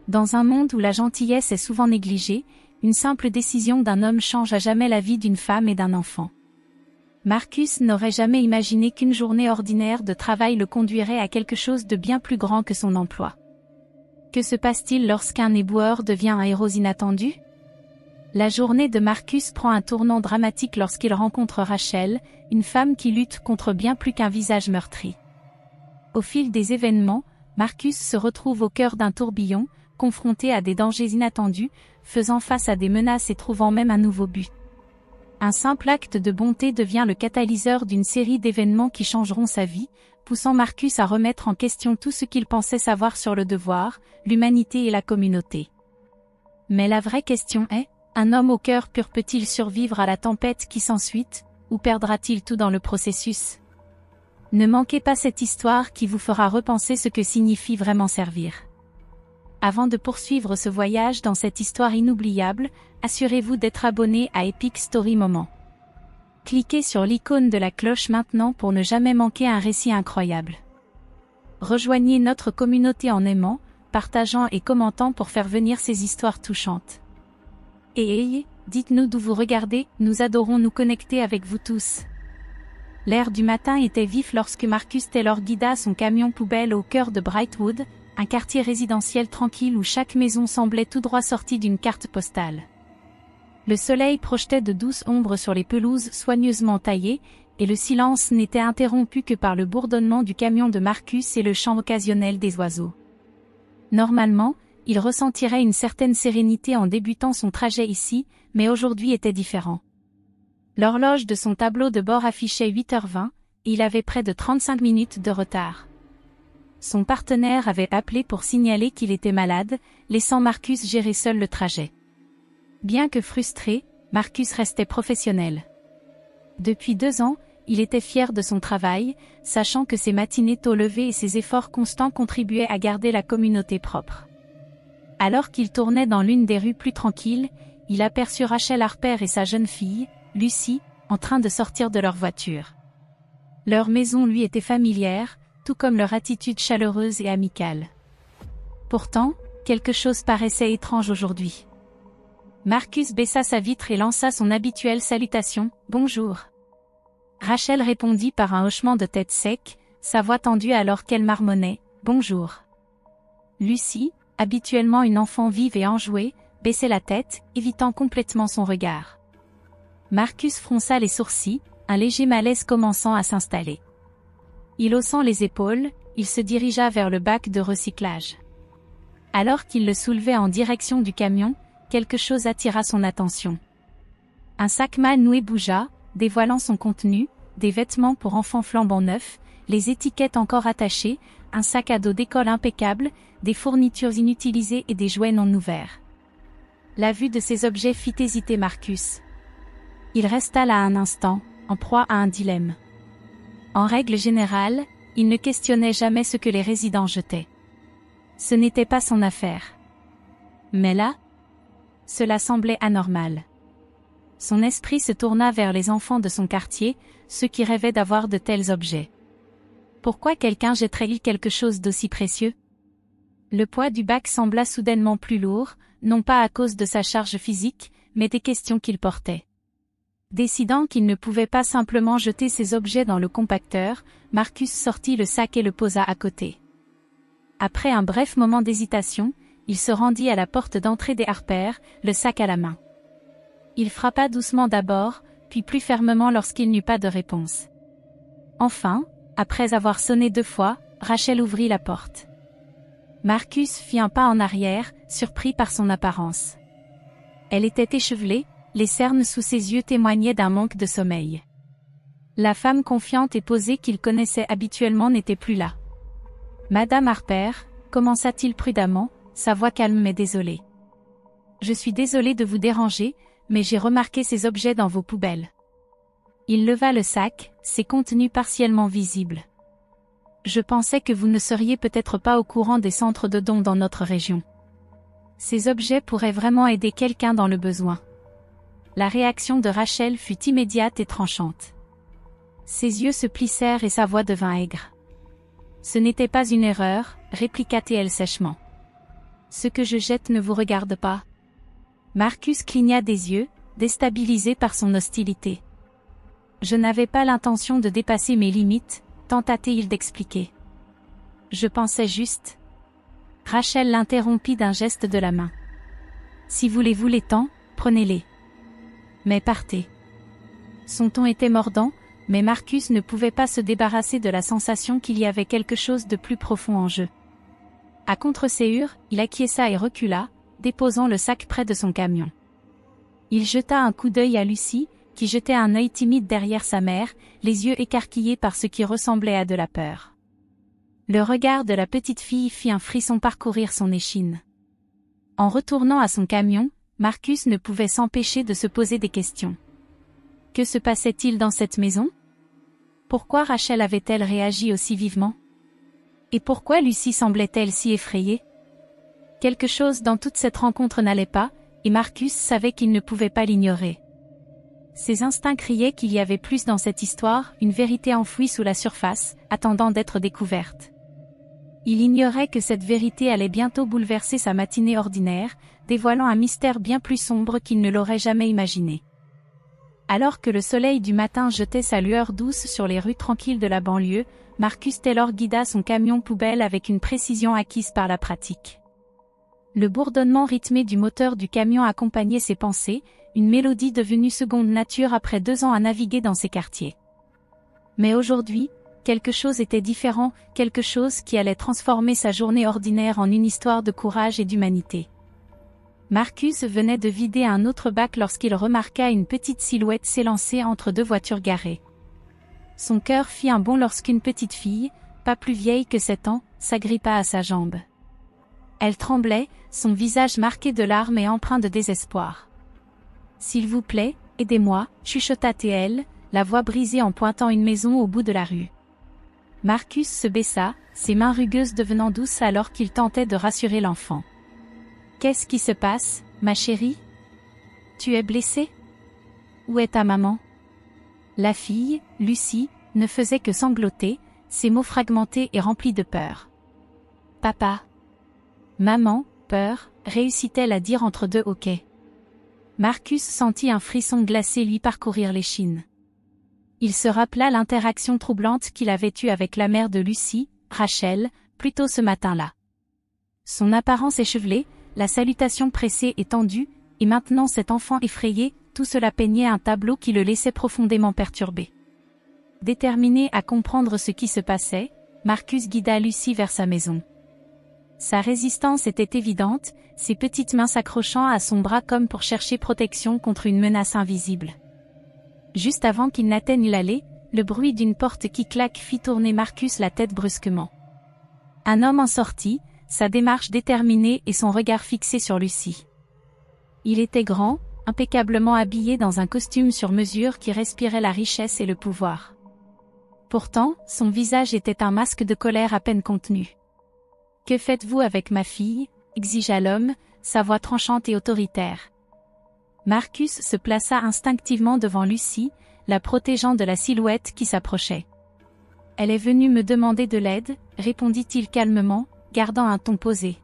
Dans un monde où la gentillesse est souvent négligée, une simple décision d'un homme change à jamais la vie d'une femme et d'un enfant. Marcus n'aurait jamais imaginé qu'une journée ordinaire de travail le conduirait à quelque chose de bien plus grand que son emploi. Que se passe-t-il lorsqu'un éboueur devient un héros inattendu? La journée de Marcus prend un tournant dramatique lorsqu'il rencontre Rachel, une femme qui lutte contre bien plus qu'un visage meurtri. Au fil des événements, Marcus se retrouve au cœur d'un tourbillon, confronté à des dangers inattendus, faisant face à des menaces et trouvant même un nouveau but. Un simple acte de bonté devient le catalyseur d'une série d'événements qui changeront sa vie, poussant Marcus à remettre en question tout ce qu'il pensait savoir sur le devoir, l'humanité et la communauté. Mais la vraie question est, un homme au cœur pur peut-il survivre à la tempête qui s'ensuit, ou perdra-t-il tout dans le processus? Ne manquez pas cette histoire qui vous fera repenser ce que signifie vraiment servir. Avant de poursuivre ce voyage dans cette histoire inoubliable, assurez-vous d'être abonné à Epic Story Moment. Cliquez sur l'icône de la cloche maintenant pour ne jamais manquer un récit incroyable. Rejoignez notre communauté en aimant, partageant et commentant pour faire venir ces histoires touchantes. Et dites-nous d'où vous regardez, nous adorons nous connecter avec vous tous. L'air du matin était vif lorsque Marcus Taylor guida son camion poubelle au cœur de Brightwood, un quartier résidentiel tranquille où chaque maison semblait tout droit sortie d'une carte postale. Le soleil projetait de douces ombres sur les pelouses soigneusement taillées, et le silence n'était interrompu que par le bourdonnement du camion de Marcus et le chant occasionnel des oiseaux. Normalement, il ressentirait une certaine sérénité en débutant son trajet ici, mais aujourd'hui était différent. L'horloge de son tableau de bord affichait 8h20, et il avait près de 35 minutes de retard. Son partenaire avait appelé pour signaler qu'il était malade, laissant Marcus gérer seul le trajet. Bien que frustré, Marcus restait professionnel. Depuis 2 ans, il était fier de son travail, sachant que ses matinées tôt levées et ses efforts constants contribuaient à garder la communauté propre. Alors qu'il tournait dans l'une des rues plus tranquilles, il aperçut Rachel Harper et sa jeune fille, Lucy, en train de sortir de leur voiture. Leur maison lui était familière, tout comme leur attitude chaleureuse et amicale. Pourtant, quelque chose paraissait étrange aujourd'hui. Marcus baissa sa vitre et lança son habituelle salutation, « Bonjour ». Rachel répondit par un hochement de tête sec, sa voix tendue alors qu'elle marmonnait, « Bonjour ». Lucy, habituellement une enfant vive et enjouée, baissait la tête, évitant complètement son regard. Marcus fronça les sourcils, un léger malaise commençant à s'installer. Haussant les épaules, il se dirigea vers le bac de recyclage. Alors qu'il le soulevait en direction du camion, quelque chose attira son attention. Un sac mal noué bougea, dévoilant son contenu, des vêtements pour enfants flambant neufs, les étiquettes encore attachées, un sac à dos d'école impeccable, des fournitures inutilisées et des jouets non ouverts. La vue de ces objets fit hésiter Marcus. Il resta là un instant, en proie à un dilemme. En règle générale, il ne questionnait jamais ce que les résidents jetaient. Ce n'était pas son affaire. Mais là, cela semblait anormal. Son esprit se tourna vers les enfants de son quartier, ceux qui rêvaient d'avoir de tels objets. Pourquoi quelqu'un jetterait-il quelque chose d'aussi précieux? Le poids du bac sembla soudainement plus lourd, non pas à cause de sa charge physique, mais des questions qu'il portait. Décidant qu'il ne pouvait pas simplement jeter ses objets dans le compacteur, Marcus sortit le sac et le posa à côté. Après un bref moment d'hésitation, il se rendit à la porte d'entrée des Harper, le sac à la main. Il frappa doucement d'abord, puis plus fermement lorsqu'il n'eut pas de réponse. Enfin, après avoir sonné 2 fois, Rachel ouvrit la porte. Marcus fit un pas en arrière, surpris par son apparence. Elle était échevelée, les cernes sous ses yeux témoignaient d'un manque de sommeil. La femme confiante et posée qu'il connaissait habituellement n'était plus là. « Madame Harper », commença-t-il prudemment, sa voix calme mais désolée. « Je suis désolé de vous déranger, mais j'ai remarqué ces objets dans vos poubelles. » Il leva le sac, ses contenus partiellement visibles. « Je pensais que vous ne seriez peut-être pas au courant des centres de dons dans notre région. Ces objets pourraient vraiment aider quelqu'un dans le besoin. » La réaction de Rachel fut immédiate et tranchante. Ses yeux se plissèrent et sa voix devint aigre. « Ce n'était pas une erreur », répliqua-t-elle sèchement. « Ce que je jette ne vous regarde pas. Marcus cligna des yeux, déstabilisé par son hostilité. Je n'avais pas l'intention de dépasser mes limites, tenta-t-il d'expliquer. Je pensais juste. Rachel l'interrompit d'un geste de la main. Si vous les voulez tant, prenez-les. Mais partez. Son ton était mordant, mais Marcus ne pouvait pas se débarrasser de la sensation qu'il y avait quelque chose de plus profond en jeu. À contre-séhur, il acquiesça et recula, déposant le sac près de son camion. Il jeta un coup d'œil à Lucie, qui jetait un œil timide derrière sa mère, les yeux écarquillés par ce qui ressemblait à de la peur. Le regard de la petite fille fit un frisson parcourir son échine. En retournant à son camion, Marcus ne pouvait s'empêcher de se poser des questions. Que se passait-il dans cette maison? Pourquoi Rachel avait-elle réagi aussi vivement? Et pourquoi Lucie semblait-elle si effrayée? Quelque chose dans toute cette rencontre n'allait pas, et Marcus savait qu'il ne pouvait pas l'ignorer. Ses instincts criaient qu'il y avait plus dans cette histoire, une vérité enfouie sous la surface, attendant d'être découverte. Il ignorait que cette vérité allait bientôt bouleverser sa matinée ordinaire, dévoilant un mystère bien plus sombre qu'il ne l'aurait jamais imaginé. Alors que le soleil du matin jetait sa lueur douce sur les rues tranquilles de la banlieue, Marcus Taylor guida son camion poubelle avec une précision acquise par la pratique. Le bourdonnement rythmé du moteur du camion accompagnait ses pensées, une mélodie devenue seconde nature après 2 ans à naviguer dans ces quartiers. Mais aujourd'hui, quelque chose était différent, quelque chose qui allait transformer sa journée ordinaire en une histoire de courage et d'humanité. Marcus venait de vider un autre bac lorsqu'il remarqua une petite silhouette s'élancer entre 2 voitures garées. Son cœur fit un bond lorsqu'une petite fille, pas plus vieille que 7 ans, s'agrippa à sa jambe. Elle tremblait, son visage marqué de larmes et empreint de désespoir. « S'il vous plaît, aidez-moi » chuchota-t-elle, la voix brisée en pointant une maison au bout de la rue. Marcus se baissa, ses mains rugueuses devenant douces alors qu'il tentait de rassurer l'enfant. « Qu'est-ce qui se passe, ma chérie? Tu es blessée? Où est ta maman ?» La fille, Lucie, ne faisait que sangloter, ses mots fragmentés et remplis de peur. « Papa. »« Maman, peur » réussit-elle à dire entre 2 hoquets. Marcus sentit un frisson glacé lui parcourir l'échine. Il se rappela l'interaction troublante qu'il avait eue avec la mère de Lucie, Rachel, plus tôt ce matin-là. Son apparence échevelée, la salutation pressée et tendue, et maintenant cet enfant effrayé, tout cela peignait un tableau qui le laissait profondément perturbé. Déterminé à comprendre ce qui se passait, Marcus guida Lucie vers sa maison. Sa résistance était évidente, ses petites mains s'accrochant à son bras comme pour chercher protection contre une menace invisible. Juste avant qu'il n'atteigne l'allée, le bruit d'une porte qui claque fit tourner Marcus la tête brusquement. Un homme en sortit, sa démarche déterminée et son regard fixé sur Lucie. Il était grand, impeccablement habillé dans un costume sur mesure qui respirait la richesse et le pouvoir. Pourtant, son visage était un masque de colère à peine contenu. « Que faites-vous avec ma fille ?» exigea l'homme, sa voix tranchante et autoritaire. Marcus se plaça instinctivement devant Lucie, la protégeant de la silhouette qui s'approchait. « Elle est venue me demander de l'aide » répondit-il calmement, gardant un ton posé.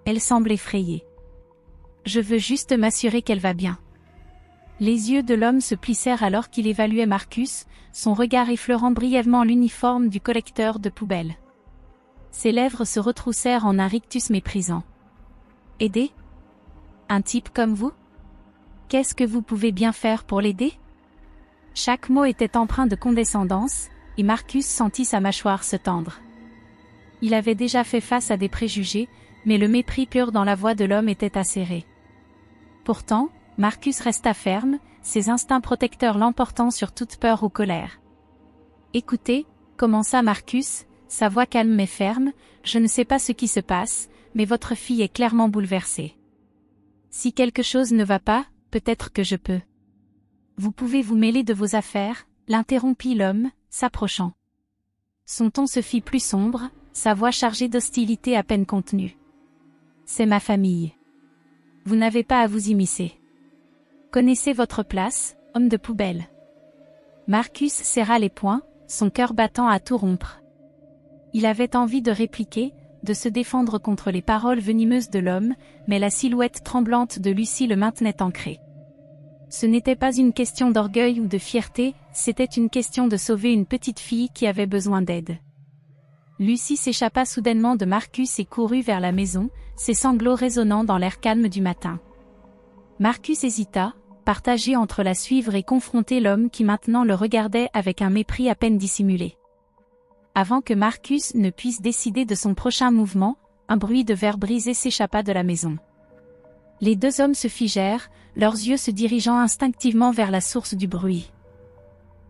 Elle semble effrayée. « Je veux juste m'assurer qu'elle va bien. » Les yeux de l'homme se plissèrent alors qu'il évaluait Marcus, son regard effleurant brièvement l'uniforme du collecteur de poubelles. Ses lèvres se retroussèrent en un rictus méprisant. « Aider? Un type comme vous? Qu'est-ce que vous pouvez bien faire pour l'aider ?» Chaque mot était empreint de condescendance, et Marcus sentit sa mâchoire se tendre. Il avait déjà fait face à des préjugés, mais le mépris pur dans la voix de l'homme était acéré. Pourtant, Marcus resta ferme, ses instincts protecteurs l'emportant sur toute peur ou colère. « Écoutez » commença Marcus, sa voix calme mais ferme, « je ne sais pas ce qui se passe, mais votre fille est clairement bouleversée. Si quelque chose ne va pas, peut-être que je peux. » « Vous pouvez vous mêler de vos affaires » l'interrompit l'homme, s'approchant. Son ton se fit plus sombre, sa voix chargée d'hostilité à peine contenue. « C'est ma famille. Vous n'avez pas à vous immiscer. Connaissez votre place, homme de poubelle. » Marcus serra les poings, son cœur battant à tout rompre. Il avait envie de répliquer, de se défendre contre les paroles venimeuses de l'homme, mais la silhouette tremblante de Lucie le maintenait ancré. Ce n'était pas une question d'orgueil ou de fierté, c'était une question de sauver une petite fille qui avait besoin d'aide. Lucie s'échappa soudainement de Marcus et courut vers la maison, ses sanglots résonnant dans l'air calme du matin. Marcus hésita, partagé entre la suivre et confronter l'homme qui maintenant le regardait avec un mépris à peine dissimulé. Avant que Marcus ne puisse décider de son prochain mouvement, un bruit de verre brisé s'échappa de la maison. Les deux hommes se figèrent, leurs yeux se dirigeant instinctivement vers la source du bruit.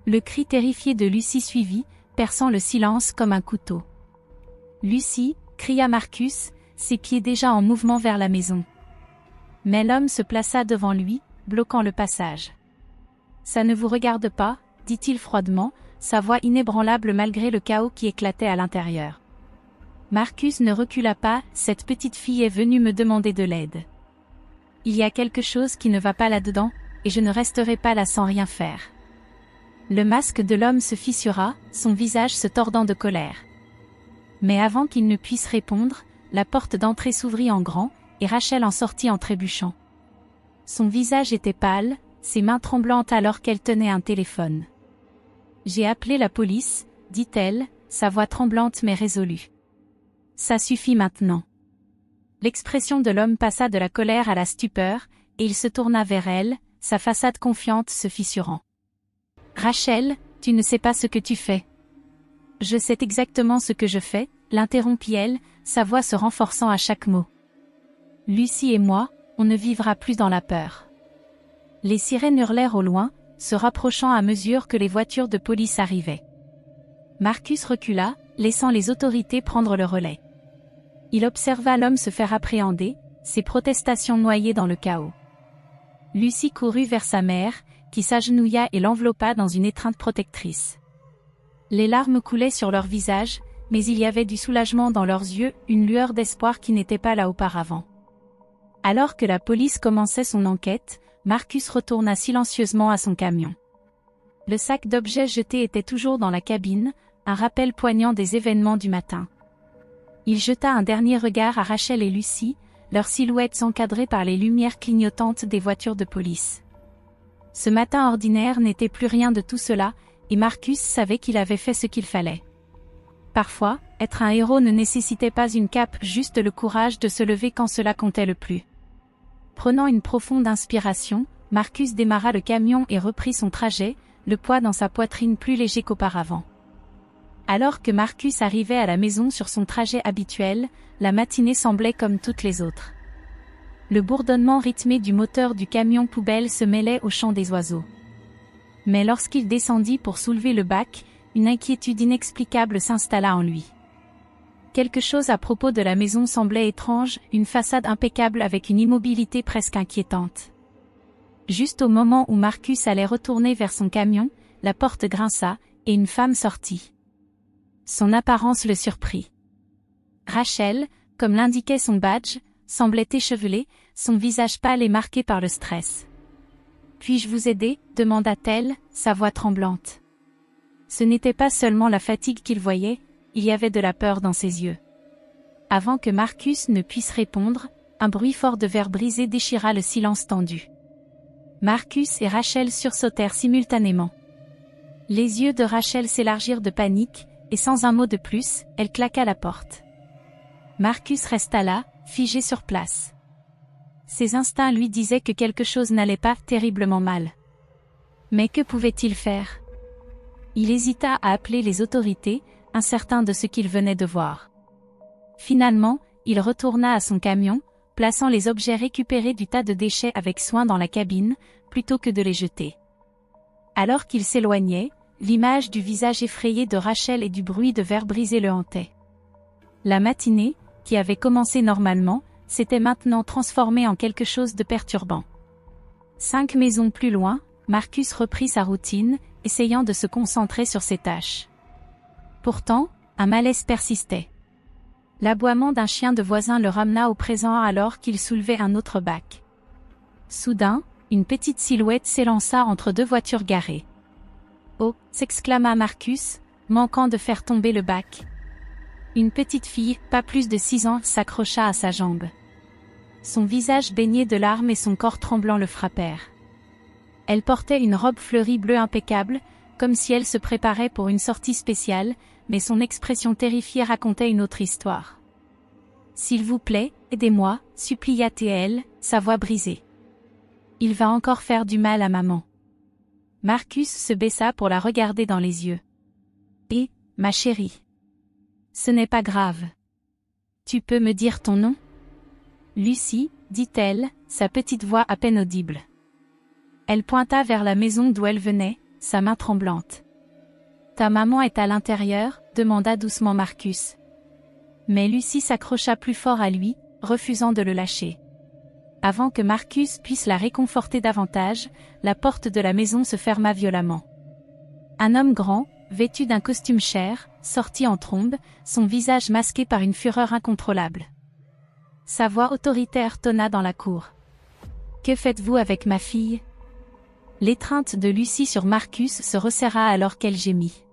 Le cri terrifié de Lucie suivit, perçant le silence comme un couteau. « Lucie !» cria Marcus, ses pieds déjà en mouvement vers la maison. Mais l'homme se plaça devant lui, bloquant le passage. « Ça ne vous regarde pas ?» dit-il froidement, sa voix inébranlable malgré le chaos qui éclatait à l'intérieur. Marcus ne recula pas, cette petite fille est venue me demander de l'aide. Il y a quelque chose qui ne va pas là-dedans, et je ne resterai pas là sans rien faire. Le masque de l'homme se fissura, son visage se tordant de colère. Mais avant qu'il ne puisse répondre, la porte d'entrée s'ouvrit en grand, et Rachel en sortit en trébuchant. Son visage était pâle, ses mains tremblantes alors qu'elle tenait un téléphone. « J'ai appelé la police », dit-elle, sa voix tremblante mais résolue. « Ça suffit maintenant. » L'expression de l'homme passa de la colère à la stupeur, et il se tourna vers elle, sa façade confiante se fissurant. « Rachel, tu ne sais pas ce que tu fais. »« Je sais exactement ce que je fais », l'interrompit-elle, sa voix se renforçant à chaque mot. « Lucie et moi, on ne vivra plus dans la peur. » Les sirènes hurlèrent au loin, se rapprochant à mesure que les voitures de police arrivaient. Marcus recula, laissant les autorités prendre le relais. Il observa l'homme se faire appréhender, ses protestations noyées dans le chaos. Lucie courut vers sa mère, qui s'agenouilla et l'enveloppa dans une étreinte protectrice. Les larmes coulaient sur leurs visages, mais il y avait du soulagement dans leurs yeux, une lueur d'espoir qui n'était pas là auparavant. Alors que la police commençait son enquête, Marcus retourna silencieusement à son camion. Le sac d'objets jetés était toujours dans la cabine, un rappel poignant des événements du matin. Il jeta un dernier regard à Rachel et Lucie, leurs silhouettes encadrées par les lumières clignotantes des voitures de police. Ce matin ordinaire n'était plus rien de tout cela, et Marcus savait qu'il avait fait ce qu'il fallait. Parfois, être un héros ne nécessitait pas une cape, juste le courage de se lever quand cela comptait le plus. Prenant une profonde inspiration, Marcus démarra le camion et reprit son trajet, le poids dans sa poitrine plus léger qu'auparavant. Alors que Marcus arrivait à la maison sur son trajet habituel, la matinée semblait comme toutes les autres. Le bourdonnement rythmé du moteur du camion poubelle se mêlait au chant des oiseaux. Mais lorsqu'il descendit pour soulever le bac, une inquiétude inexplicable s'installa en lui. Quelque chose à propos de la maison semblait étrange, une façade impeccable avec une immobilité presque inquiétante. Juste au moment où Marcus allait retourner vers son camion, la porte grinça, et une femme sortit. Son apparence le surprit. Rachel, comme l'indiquait son badge, semblait échevelée, son visage pâle et marqué par le stress. « Puis-je vous aider ?» demanda-t-elle, sa voix tremblante. Ce n'était pas seulement la fatigue qu'il voyait, il y avait de la peur dans ses yeux. Avant que Marcus ne puisse répondre, un bruit fort de verre brisé déchira le silence tendu. Marcus et Rachel sursautèrent simultanément. Les yeux de Rachel s'élargirent de panique, et sans un mot de plus, elle claqua la porte. Marcus resta là, figé sur place. Ses instincts lui disaient que quelque chose n'allait pas terriblement mal. Mais que pouvait-il faire? Il hésita à appeler les autorités, incertain de ce qu'il venait de voir. Finalement, il retourna à son camion, plaçant les objets récupérés du tas de déchets avec soin dans la cabine, plutôt que de les jeter. Alors qu'il s'éloignait, l'image du visage effrayé de Rachel et du bruit de verre brisé le hantait. La matinée, qui avait commencé normalement, s'était maintenant transformée en quelque chose de perturbant. 5 maisons plus loin, Marcus reprit sa routine, essayant de se concentrer sur ses tâches. Pourtant, un malaise persistait. L'aboiement d'un chien de voisin le ramena au présent alors qu'il soulevait un autre bac. Soudain, une petite silhouette s'élança entre 2 voitures garées. « Oh !» s'exclama Marcus, manquant de faire tomber le bac. Une petite fille, pas plus de 6 ans, s'accrocha à sa jambe. Son visage baigné de larmes et son corps tremblant le frappèrent. Elle portait une robe fleurie bleue impeccable, comme si elle se préparait pour une sortie spéciale, mais son expression terrifiée racontait une autre histoire. « S'il vous plaît, aidez-moi » supplia-t-elle, sa voix brisée. « Il va encore faire du mal à maman. » Marcus se baissa pour la regarder dans les yeux. « Et, ma chérie. Ce n'est pas grave. Tu peux me dire ton nom ? » Lucie, dit-elle, sa petite voix à peine audible. Elle pointa vers la maison d'où elle venait, sa main tremblante. « Ta maman est à l'intérieur ?» demanda doucement Marcus. Mais Lucie s'accrocha plus fort à lui, refusant de le lâcher. Avant que Marcus puisse la réconforter davantage, la porte de la maison se ferma violemment. Un homme grand, vêtu d'un costume cher, sortit en trombe, son visage masqué par une fureur incontrôlable. Sa voix autoritaire tonna dans la cour. « Que faites-vous avec ma fille ?» L'étreinte de Lucie sur Marcus se resserra alors qu'elle gémit.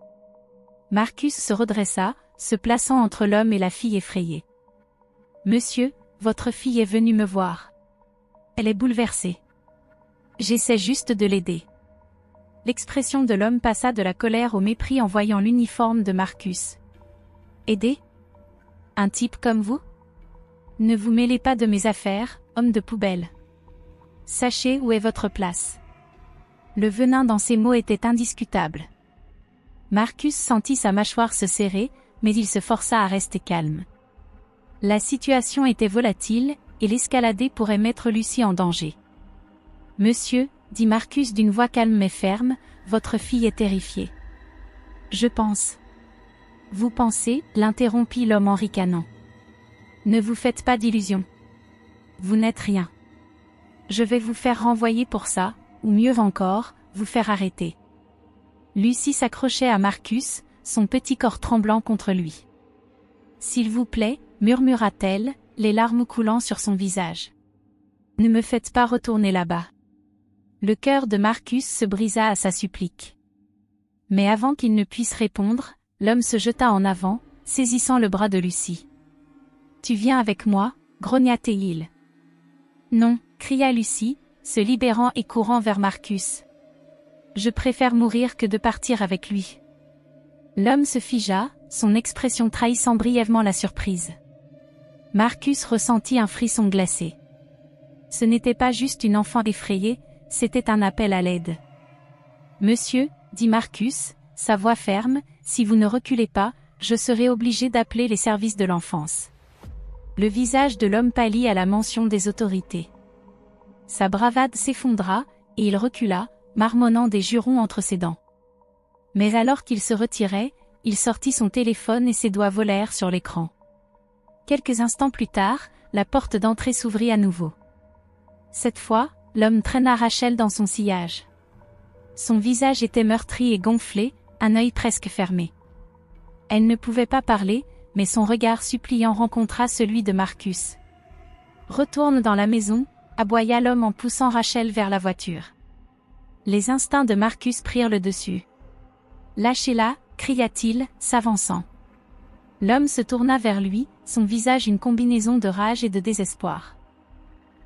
Marcus se redressa, se plaçant entre l'homme et la fille effrayée. « Monsieur, votre fille est venue me voir. Elle est bouleversée. J'essaie juste de l'aider. » L'expression de l'homme passa de la colère au mépris en voyant l'uniforme de Marcus. « Aider ? Un type comme vous ? Ne vous mêlez pas de mes affaires, homme de poubelle. Sachez où est votre place. » Le venin dans ses mots était indiscutable. Marcus sentit sa mâchoire se serrer, mais il se força à rester calme. La situation était volatile, et l'escalader pourrait mettre Lucie en danger. « Monsieur, » dit Marcus d'une voix calme mais ferme, « votre fille est terrifiée. »« Je pense. »« Vous pensez ?» l'interrompit l'homme en ricanant. « Ne vous faites pas d'illusions. Vous n'êtes rien. Je vais vous faire renvoyer pour ça, ou mieux encore, vous faire arrêter. » Lucie s'accrochait à Marcus, son petit corps tremblant contre lui. « S'il vous plaît, » murmura-t-elle, les larmes coulant sur son visage. « Ne me faites pas retourner là-bas. » Le cœur de Marcus se brisa à sa supplique. Mais avant qu'il ne puisse répondre, l'homme se jeta en avant, saisissant le bras de Lucie. « Tu viens avec moi ?» grogna-t-il. « Non » cria Lucie, se libérant et courant vers Marcus. « Je préfère mourir que de partir avec lui. » L'homme se figea, son expression trahissant brièvement la surprise. Marcus ressentit un frisson glacé. Ce n'était pas juste une enfant effrayée, c'était un appel à l'aide. « Monsieur, » dit Marcus, sa voix ferme, « si vous ne reculez pas, je serai obligé d'appeler les services de l'enfance. » Le visage de l'homme pâlit à la mention des autorités. Sa bravade s'effondra, et il recula, marmonnant des jurons entre ses dents. Mais alors qu'il se retirait, il sortit son téléphone et ses doigts volèrent sur l'écran. Quelques instants plus tard, la porte d'entrée s'ouvrit à nouveau. Cette fois, l'homme traîna Rachel dans son sillage. Son visage était meurtri et gonflé, un œil presque fermé. Elle ne pouvait pas parler, mais son regard suppliant rencontra celui de Marcus. « Retourne dans la maison » aboya l'homme en poussant Rachel vers la voiture. Les instincts de Marcus prirent le dessus. « Lâchez-la » cria-t-il, s'avançant. L'homme se tourna vers lui, son visage une combinaison de rage et de désespoir.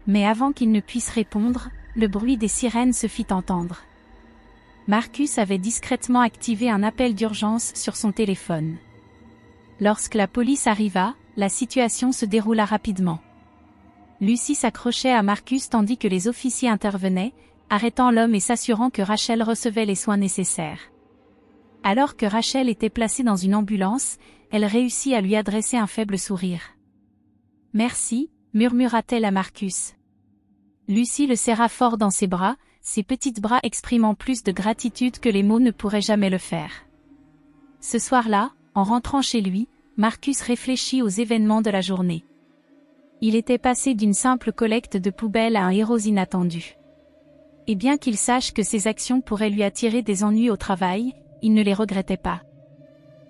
Mais avant qu'il ne puisse répondre, le bruit des sirènes se fit entendre. Marcus avait discrètement activé un appel d'urgence sur son téléphone. Lorsque la police arriva, la situation se déroula rapidement. Lucie s'accrochait à Marcus tandis que les officiers intervenaient, arrêtant l'homme et s'assurant que Rachel recevait les soins nécessaires. Alors que Rachel était placée dans une ambulance, elle réussit à lui adresser un faible sourire. « Merci » murmura-t-elle à Marcus. Lucie le serra fort dans ses bras, ses petits bras exprimant plus de gratitude que les mots ne pourraient jamais le faire. Ce soir-là, en rentrant chez lui, Marcus réfléchit aux événements de la journée. Il était passé d'une simple collecte de poubelles à un héros inattendu. Et bien qu'il sache que ses actions pourraient lui attirer des ennuis au travail, il ne les regrettait pas.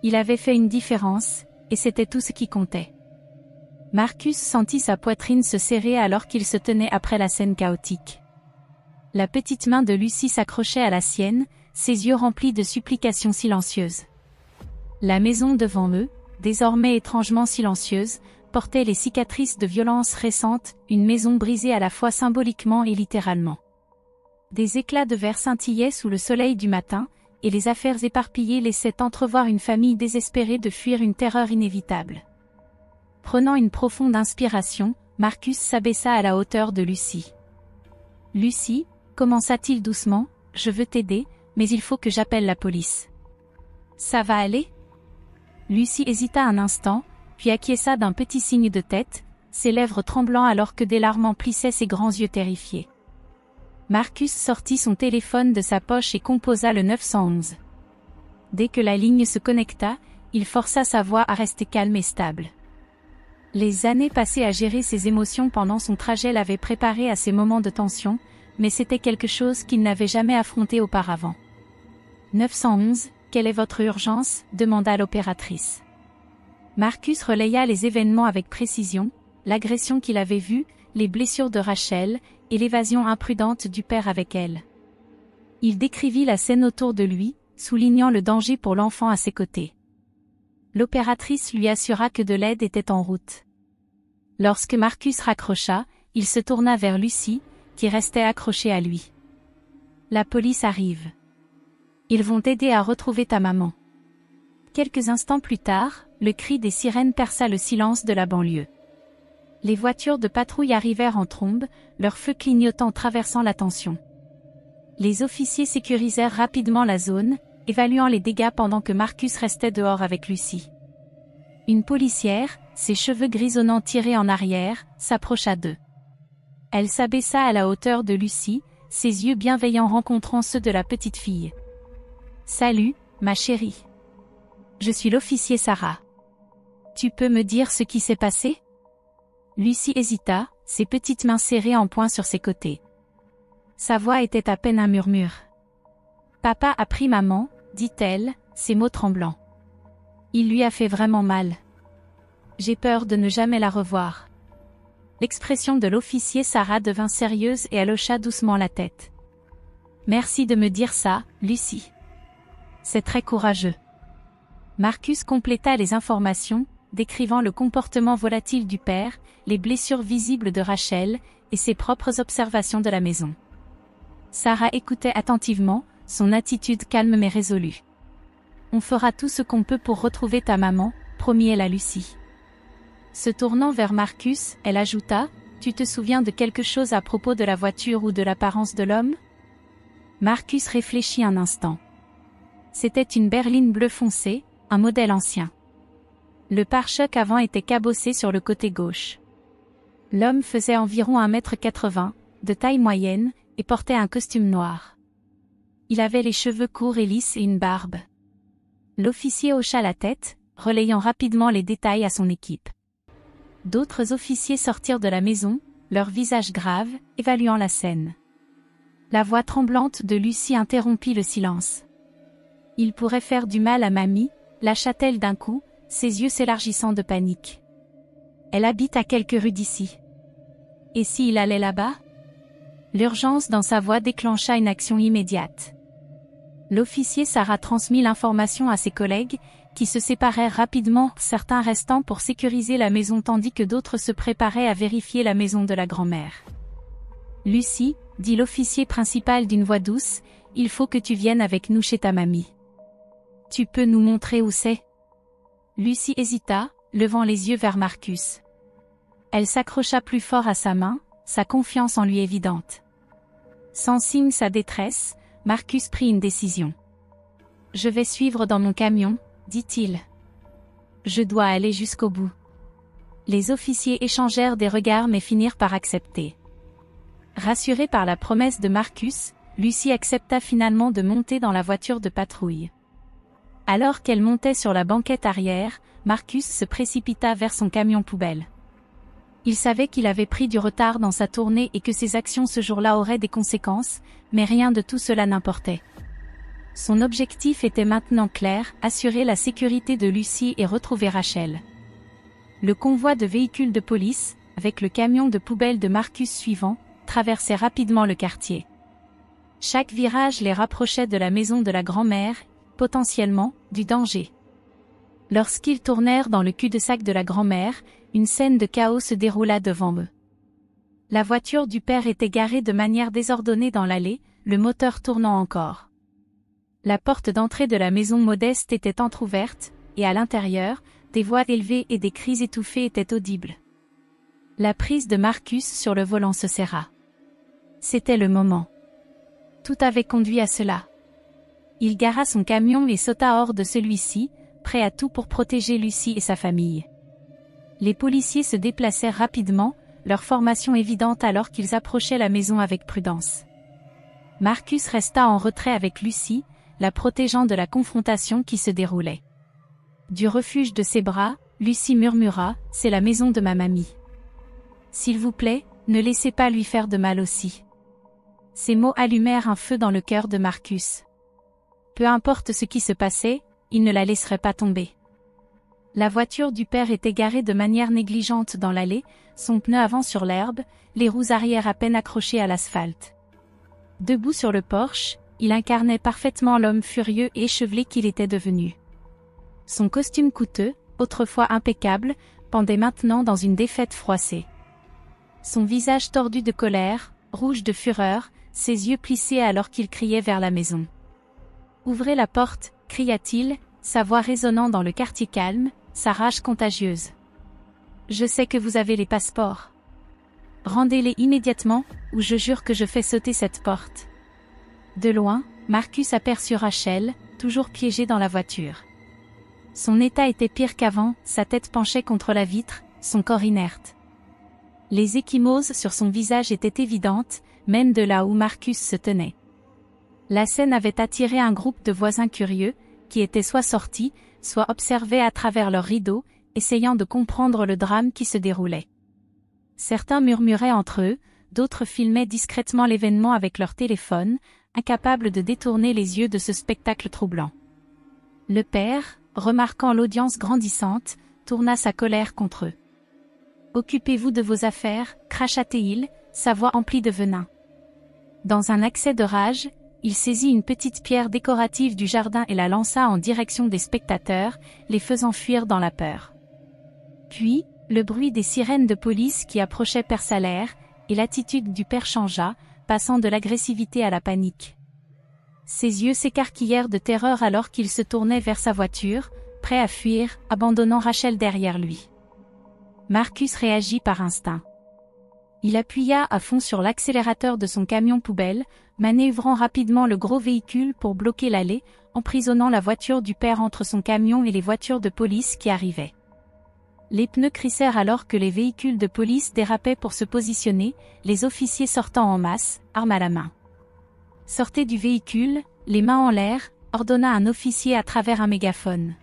Il avait fait une différence, et c'était tout ce qui comptait. Marcus sentit sa poitrine se serrer alors qu'il se tenait après la scène chaotique. La petite main de Lucie s'accrochait à la sienne, ses yeux remplis de supplications silencieuses. La maison devant eux, désormais étrangement silencieuse, portait les cicatrices de violences récentes, une maison brisée à la fois symboliquement et littéralement. Des éclats de verre scintillaient sous le soleil du matin, et les affaires éparpillées laissaient entrevoir une famille désespérée de fuir une terreur inévitable. Prenant une profonde inspiration, Marcus s'abaissa à la hauteur de Lucie. « Lucie, commença-t-il doucement, je veux t'aider, mais il faut que j'appelle la police. »« Ça va aller ?» Lucie hésita un instant, puis acquiesça d'un petit signe de tête, ses lèvres tremblant alors que des larmes emplissaient ses grands yeux terrifiés. Marcus sortit son téléphone de sa poche et composa le 911. Dès que la ligne se connecta, il força sa voix à rester calme et stable. Les années passées à gérer ses émotions pendant son trajet l'avaient préparé à ces moments de tension, mais c'était quelque chose qu'il n'avait jamais affronté auparavant. « 911, quelle est votre urgence ?» demanda l'opératrice. Marcus relaya les événements avec précision, l'agression qu'il avait vue, les blessures de Rachel, et l'évasion imprudente du père avec elle. Il décrivit la scène autour de lui, soulignant le danger pour l'enfant à ses côtés. L'opératrice lui assura que de l'aide était en route. Lorsque Marcus raccrocha, il se tourna vers Lucie, qui restait accrochée à lui. « La police arrive. Ils vont t'aider à retrouver ta maman. » Quelques instants plus tard, le cri des sirènes perça le silence de la banlieue. Les voitures de patrouille arrivèrent en trombe, leurs feux clignotant traversant la tension. Les officiers sécurisèrent rapidement la zone, évaluant les dégâts pendant que Marcus restait dehors avec Lucie. Une policière, ses cheveux grisonnants tirés en arrière, s'approcha d'eux. Elle s'abaissa à la hauteur de Lucie, ses yeux bienveillants rencontrant ceux de la petite fille. « Salut, ma chérie. Je suis l'officier Sarah. Tu peux me dire ce qui s'est passé ?» Lucie hésita, ses petites mains serrées en poing sur ses côtés. Sa voix était à peine un murmure. « Papa a pris maman, » dit-elle, ses mots tremblants. « Il lui a fait vraiment mal. J'ai peur de ne jamais la revoir. » L'expression de l'officier Sarah devint sérieuse et elle hocha doucement la tête. « Merci de me dire ça, Lucie. C'est très courageux. » Marcus compléta les informations, décrivant le comportement volatile du père, les blessures visibles de Rachel, et ses propres observations de la maison. Sarah écoutait attentivement, son attitude calme mais résolue. « On fera tout ce qu'on peut pour retrouver ta maman, » promit-elle à Lucie. Se tournant vers Marcus, elle ajouta, « Tu te souviens de quelque chose à propos de la voiture ou de l'apparence de l'homme ?» Marcus réfléchit un instant. C'était une berline bleu foncé, un modèle ancien. Le pare-choc avant était cabossé sur le côté gauche. L'homme faisait environ 1,80 m, de taille moyenne, et portait un costume noir. Il avait les cheveux courts et lisses et une barbe. L'officier hocha la tête, relayant rapidement les détails à son équipe. D'autres officiers sortirent de la maison, leurs visages graves, évaluant la scène. La voix tremblante de Lucie interrompit le silence. « Il pourrait faire du mal à mamie », lâcha-t-elle d'un coup, ses yeux s'élargissant de panique. « Elle habite à quelques rues d'ici. Et s'il allait là-bas ?» L'urgence dans sa voix déclencha une action immédiate. L'officier Sarah transmit l'information à ses collègues, qui se séparèrent rapidement, certains restant pour sécuriser la maison tandis que d'autres se préparaient à vérifier la maison de la grand-mère. « Lucie, » dit l'officier principal d'une voix douce, « il faut que tu viennes avec nous chez ta mamie. Tu peux nous montrer où c'est ?» Lucie hésita, levant les yeux vers Marcus. Elle s'accrocha plus fort à sa main, sa confiance en lui évidente. Sans signe sa détresse, Marcus prit une décision. « Je vais suivre dans mon camion, » dit-il. « Je dois aller jusqu'au bout. » Les officiers échangèrent des regards mais finirent par accepter. Rassurée par la promesse de Marcus, Lucie accepta finalement de monter dans la voiture de patrouille. Alors qu'elle montait sur la banquette arrière, Marcus se précipita vers son camion poubelle. Il savait qu'il avait pris du retard dans sa tournée et que ses actions ce jour-là auraient des conséquences, mais rien de tout cela n'importait. Son objectif était maintenant clair, assurer la sécurité de Lucie et retrouver Rachel. Le convoi de véhicules de police, avec le camion de poubelle de Marcus suivant, traversait rapidement le quartier. Chaque virage les rapprochait de la maison de la grand-mère, potentiellement, du danger. Lorsqu'ils tournèrent dans le cul-de-sac de la grand-mère, une scène de chaos se déroula devant eux. La voiture du père était garée de manière désordonnée dans l'allée, le moteur tournant encore. La porte d'entrée de la maison modeste était entr'ouverte, et à l'intérieur, des voix élevées et des cris étouffés étaient audibles. La prise de Marcus sur le volant se serra. C'était le moment. Tout avait conduit à cela. Il gara son camion et sauta hors de celui-ci, prêt à tout pour protéger Lucie et sa famille. Les policiers se déplacèrent rapidement, leur formation évidente alors qu'ils approchaient la maison avec prudence. Marcus resta en retrait avec Lucie, la protégeant de la confrontation qui se déroulait. Du refuge de ses bras, Lucie murmura « C'est la maison de ma mamie. S'il vous plaît, ne laissez pas lui faire de mal aussi. » Ces mots allumèrent un feu dans le cœur de Marcus. Peu importe ce qui se passait, il ne la laisserait pas tomber. La voiture du père était garée de manière négligente dans l'allée, son pneu avant sur l'herbe, les roues arrière à peine accrochées à l'asphalte. Debout sur le porche, il incarnait parfaitement l'homme furieux et échevelé qu'il était devenu. Son costume coûteux, autrefois impeccable, pendait maintenant dans une défaite froissée. Son visage tordu de colère, rouge de fureur, ses yeux plissés alors qu'il criait vers la maison. « Ouvrez la porte !» cria-t-il, sa voix résonnant dans le quartier calme, sa rage contagieuse. « Je sais que vous avez les passeports. Rendez-les immédiatement, ou je jure que je fais sauter cette porte. » De loin, Marcus aperçut Rachel, toujours piégée dans la voiture. Son état était pire qu'avant, sa tête penchait contre la vitre, son corps inerte. Les ecchymoses sur son visage étaient évidentes, même de là où Marcus se tenait. La scène avait attiré un groupe de voisins curieux, qui étaient soit sortis, soit observaient à travers leurs rideaux, essayant de comprendre le drame qui se déroulait. Certains murmuraient entre eux, d'autres filmaient discrètement l'événement avec leur téléphone, incapables de détourner les yeux de ce spectacle troublant. Le père, remarquant l'audience grandissante, tourna sa colère contre eux. « Occupez-vous de vos affaires » cracha-t-il, sa voix emplie de venin. Dans un accès de rage, il saisit une petite pierre décorative du jardin et la lança en direction des spectateurs, les faisant fuir dans la peur. Puis, le bruit des sirènes de police qui approchaient perça l'air, et l'attitude du père changea, passant de l'agressivité à la panique. Ses yeux s'écarquillèrent de terreur alors qu'il se tournait vers sa voiture, prêt à fuir, abandonnant Rachel derrière lui. Marcus réagit par instinct. Il appuya à fond sur l'accélérateur de son camion poubelle, manœuvrant rapidement le gros véhicule pour bloquer l'allée, emprisonnant la voiture du père entre son camion et les voitures de police qui arrivaient. Les pneus crissèrent alors que les véhicules de police dérapaient pour se positionner, les officiers sortant en masse, armes à la main. « Sortez du véhicule, les mains en l'air », ordonna un officier à travers un mégaphone.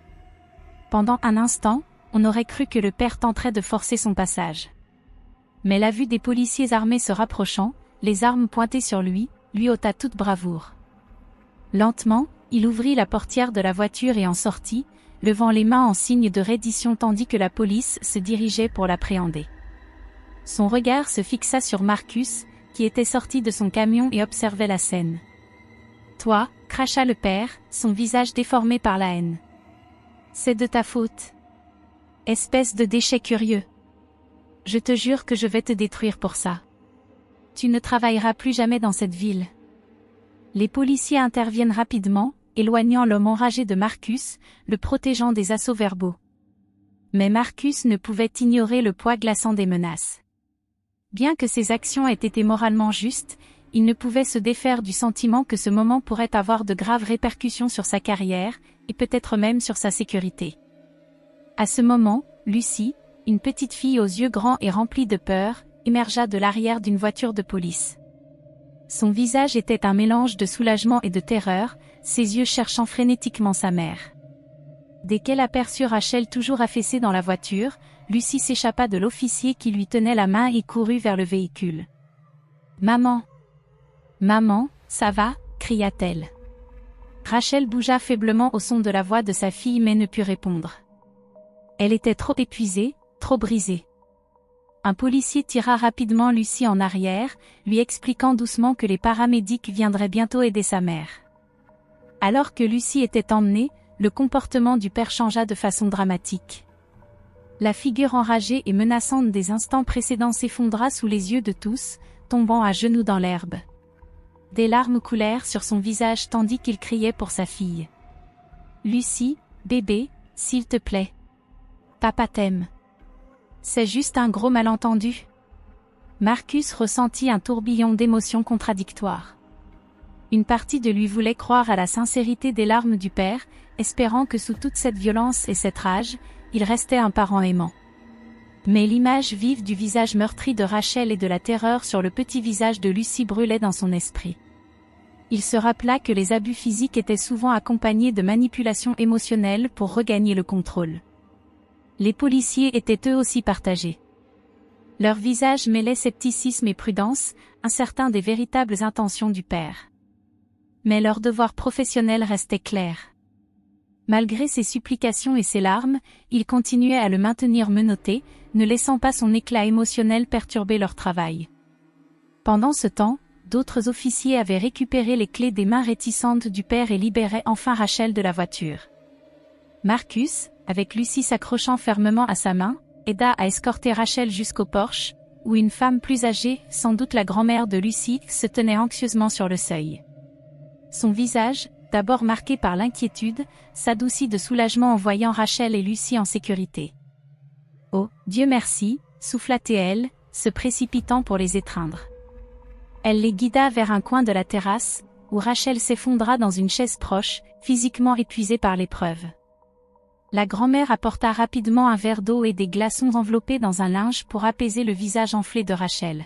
Pendant un instant, on aurait cru que le père tenterait de forcer son passage. Mais la vue des policiers armés se rapprochant, les armes pointées sur lui, lui ôta toute bravoure. Lentement, il ouvrit la portière de la voiture et en sortit, levant les mains en signe de reddition tandis que la police se dirigeait pour l'appréhender. Son regard se fixa sur Marcus, qui était sorti de son camion et observait la scène. « Toi » cracha le père, son visage déformé par la haine. « C'est de ta faute. Espèce de déchet curieux. Je te jure que je vais te détruire pour ça. Tu ne travailleras plus jamais dans cette ville. » Les policiers interviennent rapidement, éloignant l'homme enragé de Marcus, le protégeant des assauts verbaux. Mais Marcus ne pouvait ignorer le poids glaçant des menaces. Bien que ses actions aient été moralement justes, il ne pouvait se défaire du sentiment que ce moment pourrait avoir de graves répercussions sur sa carrière, et peut-être même sur sa sécurité. À ce moment, Lucie, une petite fille aux yeux grands et remplis de peur, émergea de l'arrière d'une voiture de police. Son visage était un mélange de soulagement et de terreur, ses yeux cherchant frénétiquement sa mère. Dès qu'elle aperçut Rachel toujours affaissée dans la voiture, Lucie s'échappa de l'officier qui lui tenait la main et courut vers le véhicule. « Maman! Maman, ça va ?» cria-t-elle. Rachel bougea faiblement au son de la voix de sa fille mais ne put répondre. Elle était trop épuisée, trop brisée. Un policier tira rapidement Lucie en arrière, lui expliquant doucement que les paramédics viendraient bientôt aider sa mère. Alors que Lucie était emmenée, le comportement du père changea de façon dramatique. La figure enragée et menaçante des instants précédents s'effondra sous les yeux de tous, tombant à genoux dans l'herbe. Des larmes coulèrent sur son visage tandis qu'il criait pour sa fille. « Lucie, bébé, s'il te plaît. Papa t'aime. C'est juste un gros malentendu. » Marcus ressentit un tourbillon d'émotions contradictoires. Une partie de lui voulait croire à la sincérité des larmes du père, espérant que sous toute cette violence et cette rage, il restait un parent aimant. Mais l'image vive du visage meurtri de Rachel et de la terreur sur le petit visage de Lucie brûlait dans son esprit. Il se rappela que les abus physiques étaient souvent accompagnés de manipulations émotionnelles pour regagner le contrôle. Les policiers étaient eux aussi partagés. Leur visage mêlait scepticisme et prudence, incertains des véritables intentions du père. Mais leur devoir professionnel restait clair. Malgré ses supplications et ses larmes, ils continuaient à le maintenir menotté, ne laissant pas son éclat émotionnel perturber leur travail. Pendant ce temps, d'autres officiers avaient récupéré les clés des mains réticentes du père et libéraient enfin Rachel de la voiture. Marcus, avec Lucie s'accrochant fermement à sa main, aida à escorter Rachel jusqu'au porche, où une femme plus âgée, sans doute la grand-mère de Lucie, se tenait anxieusement sur le seuil. Son visage, d'abord marqué par l'inquiétude, s'adoucit de soulagement en voyant Rachel et Lucie en sécurité. « Oh, Dieu merci !» souffla-t-elle, se précipitant pour les étreindre. Elle les guida vers un coin de la terrasse, où Rachel s'effondra dans une chaise proche, physiquement épuisée par l'épreuve. La grand-mère apporta rapidement un verre d'eau et des glaçons enveloppés dans un linge pour apaiser le visage enflé de Rachel.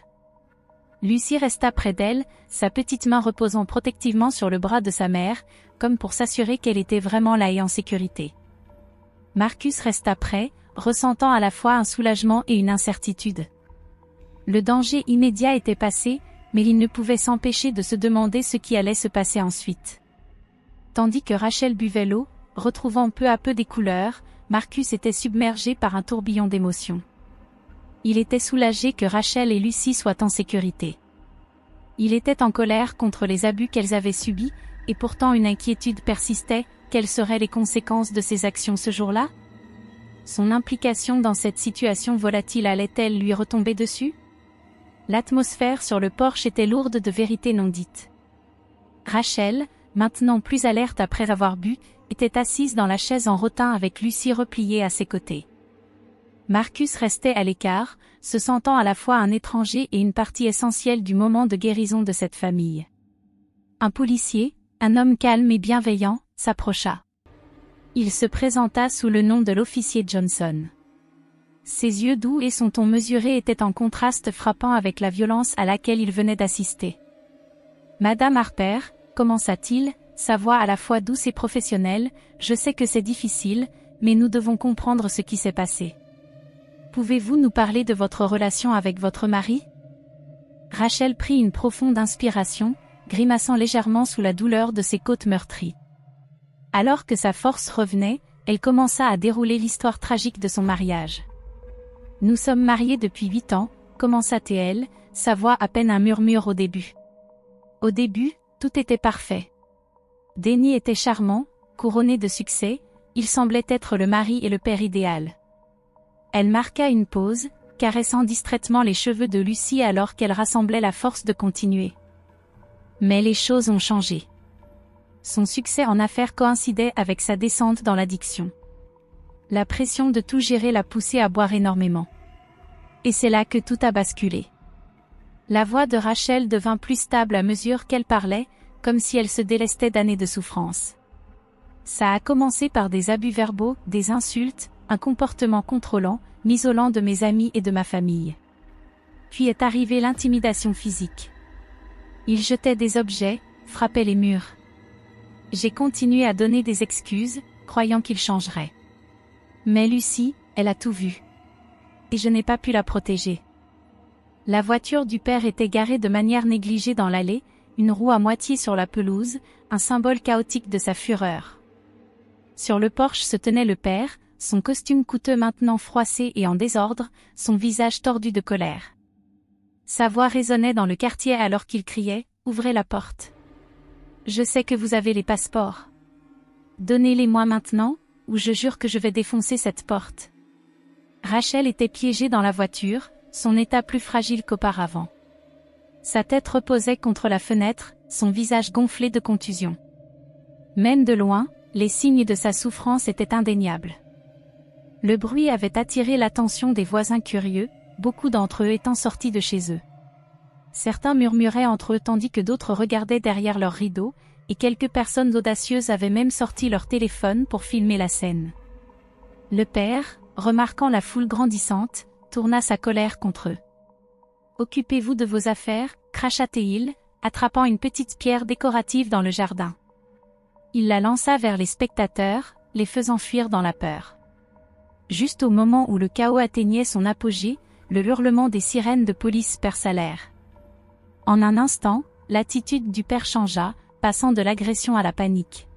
Lucie resta près d'elle, sa petite main reposant protectivement sur le bras de sa mère, comme pour s'assurer qu'elle était vraiment là et en sécurité. Marcus resta près, ressentant à la fois un soulagement et une incertitude. Le danger immédiat était passé, mais il ne pouvait s'empêcher de se demander ce qui allait se passer ensuite. Tandis que Rachel buvait l'eau, retrouvant peu à peu des couleurs, Marcus était submergé par un tourbillon d'émotions. Il était soulagé que Rachel et Lucie soient en sécurité. Il était en colère contre les abus qu'elles avaient subis, et pourtant une inquiétude persistait, quelles seraient les conséquences de ses actions ce jour-là? Son implication dans cette situation volatile allait-elle lui retomber dessus? L'atmosphère sur le porche était lourde de vérités non dites. Rachel, maintenant plus alerte après avoir bu, était assise dans la chaise en rotin avec Lucie repliée à ses côtés. Marcus restait à l'écart, se sentant à la fois un étranger et une partie essentielle du moment de guérison de cette famille. Un policier, un homme calme et bienveillant, s'approcha. Il se présenta sous le nom de l'officier Johnson. Ses yeux doux et son ton mesuré étaient en contraste frappant avec la violence à laquelle il venait d'assister. « Madame Harper », commença-t-il, sa voix à la fois douce et professionnelle, « je sais que c'est difficile, mais nous devons comprendre ce qui s'est passé. Pouvez-vous nous parler de votre relation avec votre mari ?» Rachel prit une profonde inspiration, grimaçant légèrement sous la douleur de ses côtes meurtries. Alors que sa force revenait, elle commença à dérouler l'histoire tragique de son mariage. « Nous sommes mariés depuis 8 ans, commença-t-elle, sa voix à peine un murmure au début. Au début, tout était parfait. Denny était charmant, couronné de succès, il semblait être le mari et le père idéal. » Elle marqua une pause, caressant distraitement les cheveux de Lucie alors qu'elle rassemblait la force de continuer. Mais les choses ont changé. Son succès en affaires coïncidait avec sa descente dans l'addiction. La pression de tout gérer l'a poussée à boire énormément. Et c'est là que tout a basculé. La voix de Rachel devint plus stable à mesure qu'elle parlait, comme si elle se délestait d'années de souffrance. Ça a commencé par des abus verbaux, des insultes, un comportement contrôlant, m'isolant de mes amis et de ma famille. Puis est arrivée l'intimidation physique. Il jetait des objets, frappait les murs. J'ai continué à donner des excuses, croyant qu'il changerait. Mais Lucie, elle a tout vu. Et je n'ai pas pu la protéger. La voiture du père était garée de manière négligée dans l'allée, une roue à moitié sur la pelouse, un symbole chaotique de sa fureur. Sur le porche se tenait le père, son costume coûteux maintenant froissé et en désordre, son visage tordu de colère. Sa voix résonnait dans le quartier alors qu'il criait « Ouvrez la porte. Je sais que vous avez les passeports. » Donnez-les-moi maintenant, ou je jure que je vais défoncer cette porte. Rachel était piégée dans la voiture, son état plus fragile qu'auparavant. Sa tête reposait contre la fenêtre, son visage gonflé de contusion. Même de loin, les signes de sa souffrance étaient indéniables. Le bruit avait attiré l'attention des voisins curieux, beaucoup d'entre eux étant sortis de chez eux. Certains murmuraient entre eux tandis que d'autres regardaient derrière leurs rideaux, et quelques personnes audacieuses avaient même sorti leur téléphone pour filmer la scène. Le père, remarquant la foule grandissante, tourna sa colère contre eux. « Occupez-vous de vos affaires », cracha-t-il, attrapant une petite pierre décorative dans le jardin. Il la lança vers les spectateurs, les faisant fuir dans la peur. Juste au moment où le chaos atteignait son apogée, le hurlement des sirènes de police perça l'air. En un instant, l'attitude du père changea, passant de l'agression à la panique.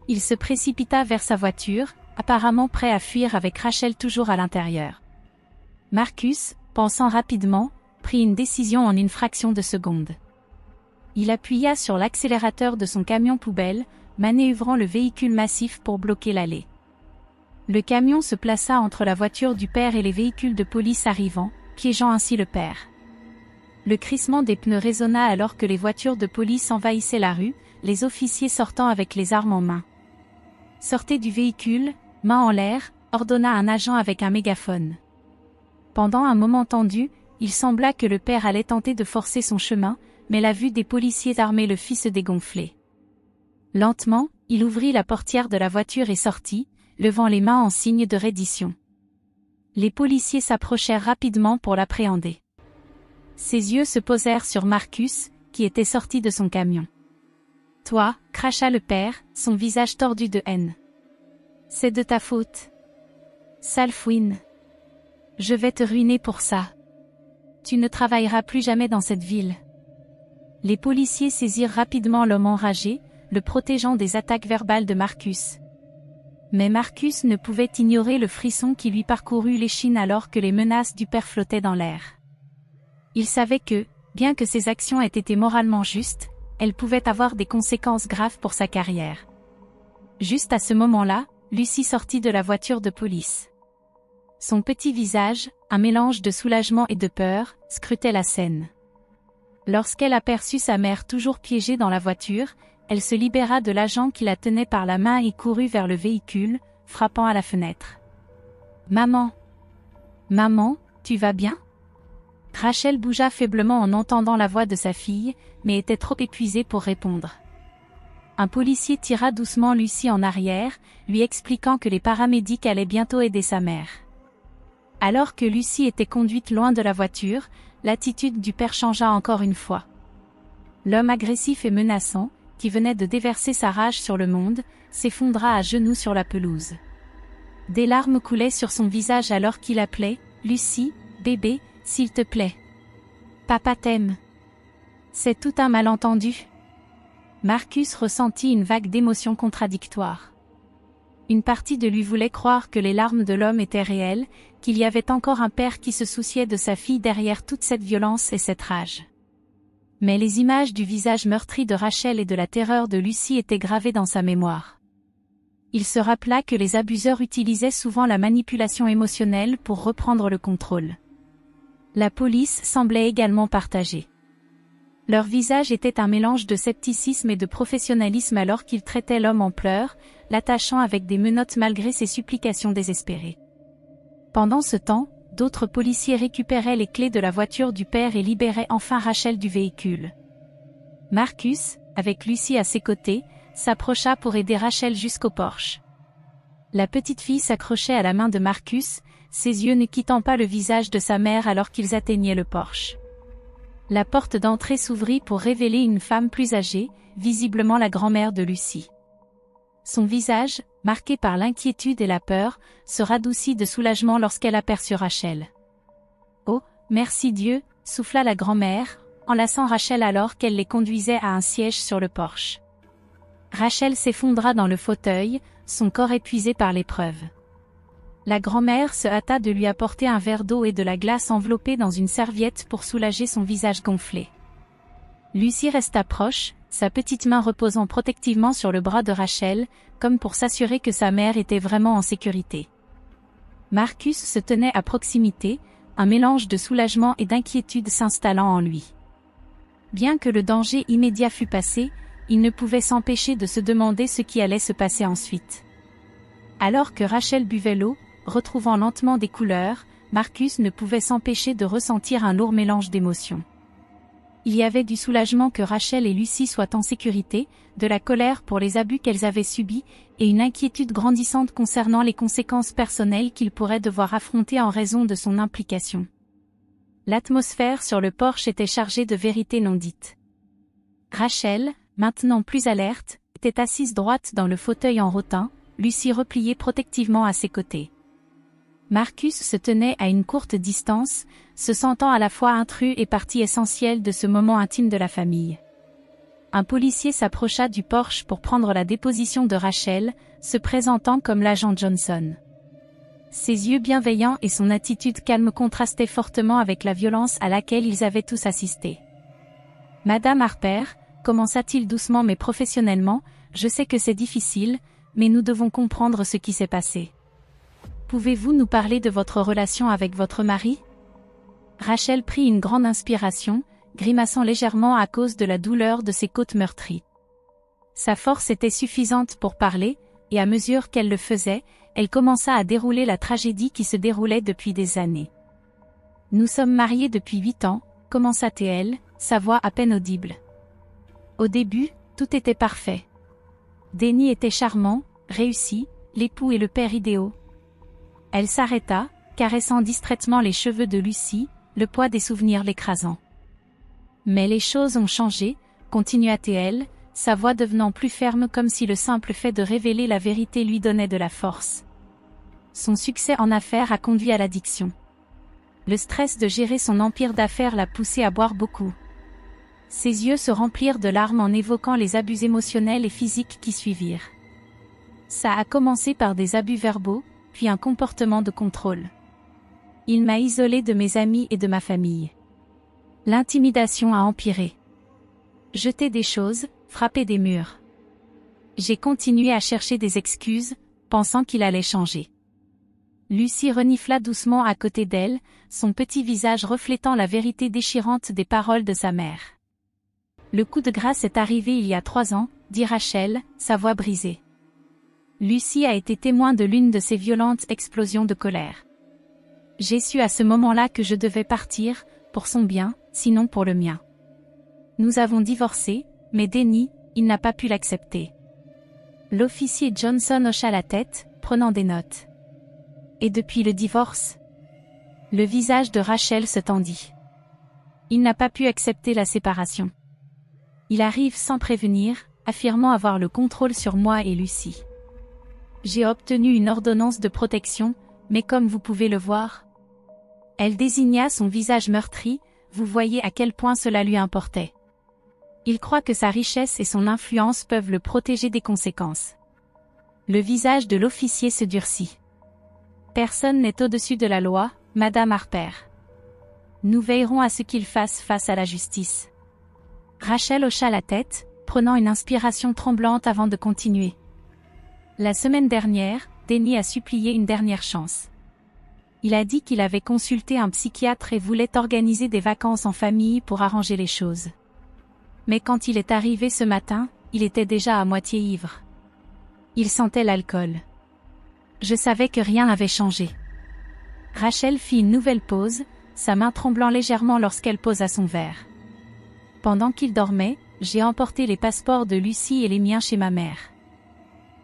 Il se précipita vers sa voiture, apparemment prêt à fuir avec Rachel toujours à l'intérieur. Marcus, pensant rapidement, prit une décision en une fraction de seconde. Il appuya sur l'accélérateur de son camion poubelle, manœuvrant le véhicule massif pour bloquer l'allée. Le camion se plaça entre la voiture du père et les véhicules de police arrivant, piégeant ainsi le père. Le crissement des pneus résonna alors que les voitures de police envahissaient la rue, les officiers sortant avec les armes en main. « Sortez du véhicule, main en l'air », ordonna un agent avec un mégaphone. Pendant un moment tendu, il sembla que le père allait tenter de forcer son chemin, mais la vue des policiers armés le fit se dégonfler. Lentement, il ouvrit la portière de la voiture et sortit, levant les mains en signe de reddition. Les policiers s'approchèrent rapidement pour l'appréhender. Ses yeux se posèrent sur Marcus, qui était sorti de son camion. « Toi », cracha le père, son visage tordu de haine. « C'est de ta faute. Sale fouine. Je vais te ruiner pour ça. Tu ne travailleras plus jamais dans cette ville. » Les policiers saisirent rapidement l'homme enragé, le protégeant des attaques verbales de Marcus. Mais Marcus ne pouvait ignorer le frisson qui lui parcourut l'échine alors que les menaces du père flottaient dans l'air. Il savait que, bien que ses actions aient été moralement justes, elles pouvaient avoir des conséquences graves pour sa carrière. Juste à ce moment-là, Lucy sortit de la voiture de police. Son petit visage, un mélange de soulagement et de peur, scrutait la scène. Lorsqu'elle aperçut sa mère toujours piégée dans la voiture, elle se libéra de l'agent qui la tenait par la main et courut vers le véhicule, frappant à la fenêtre. « Maman! Maman, tu vas bien ?» Rachel bougea faiblement en entendant la voix de sa fille, mais était trop épuisée pour répondre. Un policier tira doucement Lucy en arrière, lui expliquant que les paramédics allaient bientôt aider sa mère. Alors que Lucy était conduite loin de la voiture, l'attitude du père changea encore une fois. L'homme agressif et menaçant, qui venait de déverser sa rage sur le monde, s'effondra à genoux sur la pelouse. Des larmes coulaient sur son visage alors qu'il appelait « Lucy, bébé, s'il te plaît. Papa t'aime. » C'est tout un malentendu. Marcus ressentit une vague d'émotions contradictoires. Une partie de lui voulait croire que les larmes de l'homme étaient réelles, qu'il y avait encore un père qui se souciait de sa fille derrière toute cette violence et cette rage. Mais les images du visage meurtri de Rachel et de la terreur de Lucy étaient gravées dans sa mémoire. Il se rappela que les abuseurs utilisaient souvent la manipulation émotionnelle pour reprendre le contrôle. La police semblait également partagée. Leur visage était un mélange de scepticisme et de professionnalisme alors qu'ils traitaient l'homme en pleurs, l'attachant avec des menottes malgré ses supplications désespérées. Pendant ce temps, d'autres policiers récupéraient les clés de la voiture du père et libéraient enfin Rachel du véhicule. Marcus, avec Lucy à ses côtés, s'approcha pour aider Rachel jusqu'au porche. La petite fille s'accrochait à la main de Marcus, ses yeux ne quittant pas le visage de sa mère alors qu'ils atteignaient le porche. La porte d'entrée s'ouvrit pour révéler une femme plus âgée, visiblement la grand-mère de Lucy. Son visage, marqué par l'inquiétude et la peur, se radoucit de soulagement lorsqu'elle aperçut Rachel. « Oh, merci Dieu !» souffla la grand-mère, enlaçant Rachel alors qu'elle les conduisait à un siège sur le porche. Rachel s'effondra dans le fauteuil, son corps épuisé par l'épreuve. La grand-mère se hâta de lui apporter un verre d'eau et de la glace enveloppée dans une serviette pour soulager son visage gonflé. Lucy resta proche, sa petite main reposant protectivement sur le bras de Rachel, comme pour s'assurer que sa mère était vraiment en sécurité. Marcus se tenait à proximité, un mélange de soulagement et d'inquiétude s'installant en lui. Bien que le danger immédiat fût passé, il ne pouvait s'empêcher de se demander ce qui allait se passer ensuite. Alors que Rachel buvait l'eau, retrouvant lentement des couleurs, Marcus ne pouvait s'empêcher de ressentir un lourd mélange d'émotions. Il y avait du soulagement que Rachel et Lucy soient en sécurité, de la colère pour les abus qu'elles avaient subis, et une inquiétude grandissante concernant les conséquences personnelles qu'il pourrait devoir affronter en raison de son implication. L'atmosphère sur le porche était chargée de vérités non dites. Rachel, maintenant plus alerte, était assise droite dans le fauteuil en rotin, Lucy repliée protectivement à ses côtés. Marcus se tenait à une courte distance, se sentant à la fois intrus et partie essentielle de ce moment intime de la famille. Un policier s'approcha du porche pour prendre la déposition de Rachel, se présentant comme l'agent Johnson. Ses yeux bienveillants et son attitude calme contrastaient fortement avec la violence à laquelle ils avaient tous assisté. « Madame Harper », commença-t-il doucement mais professionnellement, « je sais que c'est difficile, mais nous devons comprendre ce qui s'est passé. Pouvez-vous nous parler de votre relation avec votre mari ?» Rachel prit une grande inspiration, grimaçant légèrement à cause de la douleur de ses côtes meurtries. Sa force était suffisante pour parler, et à mesure qu'elle le faisait, elle commença à dérouler la tragédie qui se déroulait depuis des années. « Nous sommes mariés depuis 8 ans, commença-t-elle, sa voix à peine audible. Au début, tout était parfait. Denny était charmant, réussi, l'époux et le père idéaux. Elle s'arrêta, caressant distraitement les cheveux de Lucy, le poids des souvenirs l'écrasant. Mais les choses ont changé, continua-t-elle, sa voix devenant plus ferme comme si le simple fait de révéler la vérité lui donnait de la force. Son succès en affaires a conduit à l'addiction. Le stress de gérer son empire d'affaires l'a poussé à boire beaucoup. Ses yeux se remplirent de larmes en évoquant les abus émotionnels et physiques qui suivirent. Ça a commencé par des abus verbaux, puis un comportement de contrôle. Il m'a isolé de mes amis et de ma famille. L'intimidation a empiré. Jeter des choses, frapper des murs. J'ai continué à chercher des excuses, pensant qu'il allait changer. Lucy renifla doucement à côté d'elle, son petit visage reflétant la vérité déchirante des paroles de sa mère. Le coup de grâce est arrivé il y a 3 ans, dit Rachel, sa voix brisée. Lucy a été témoin de l'une de ces violentes explosions de colère. J'ai su à ce moment-là que je devais partir, pour son bien, sinon pour le mien. Nous avons divorcé, mais Denny, il n'a pas pu l'accepter. L'officier Johnson hocha la tête, prenant des notes. Et depuis le divorce? Le visage de Rachel se tendit. Il n'a pas pu accepter la séparation. Il arrive sans prévenir, affirmant avoir le contrôle sur moi et Lucy. J'ai obtenu une ordonnance de protection, mais comme vous pouvez le voir. Elle désigna son visage meurtri, vous voyez à quel point cela lui importait. Il croit que sa richesse et son influence peuvent le protéger des conséquences. Le visage de l'officier se durcit. Personne n'est au-dessus de la loi, Madame Harper. Nous veillerons à ce qu'il fasse face à la justice. Rachel hocha la tête, prenant une inspiration tremblante avant de continuer. La semaine dernière, Denny a supplié une dernière chance. Il a dit qu'il avait consulté un psychiatre et voulait organiser des vacances en famille pour arranger les choses. Mais quand il est arrivé ce matin, il était déjà à moitié ivre. Il sentait l'alcool. Je savais que rien n'avait changé. Rachel fit une nouvelle pause, sa main tremblant légèrement lorsqu'elle posa son verre. Pendant qu'il dormait, j'ai emporté les passeports de Lucy et les miens chez ma mère.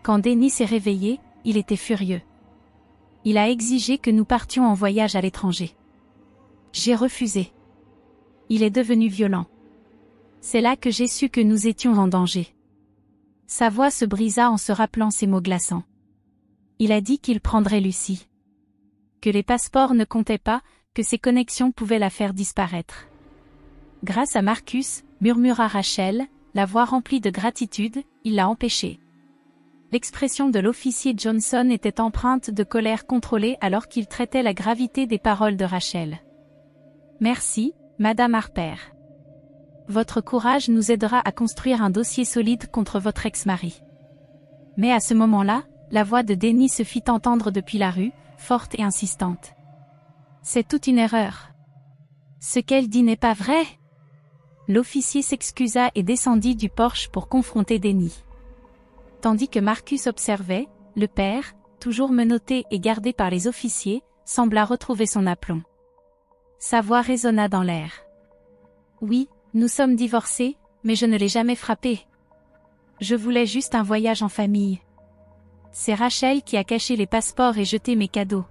Quand Denny s'est réveillé, il était furieux. Il a exigé que nous partions en voyage à l'étranger. J'ai refusé. Il est devenu violent. C'est là que j'ai su que nous étions en danger. Sa voix se brisa en se rappelant ces mots glaçants. Il a dit qu'il prendrait Lucy. Que les passeports ne comptaient pas, que ses connexions pouvaient la faire disparaître. Grâce à Marcus, murmura Rachel, la voix remplie de gratitude, il l'a empêché. L'expression de l'officier Johnson était empreinte de colère contrôlée alors qu'il traitait la gravité des paroles de Rachel. Merci, Madame Harper. Votre courage nous aidera à construire un dossier solide contre votre ex-mari. Mais à ce moment-là, la voix de Denny se fit entendre depuis la rue, forte et insistante. C'est toute une erreur. Ce qu'elle dit n'est pas vrai. L'officier s'excusa et descendit du porche pour confronter Denny. Tandis que Marcus observait, le père, toujours menotté et gardé par les officiers, sembla retrouver son aplomb. Sa voix résonna dans l'air. Oui, nous sommes divorcés, mais je ne l'ai jamais frappé. Je voulais juste un voyage en famille. C'est Rachel qui a caché les passeports et jeté mes cadeaux.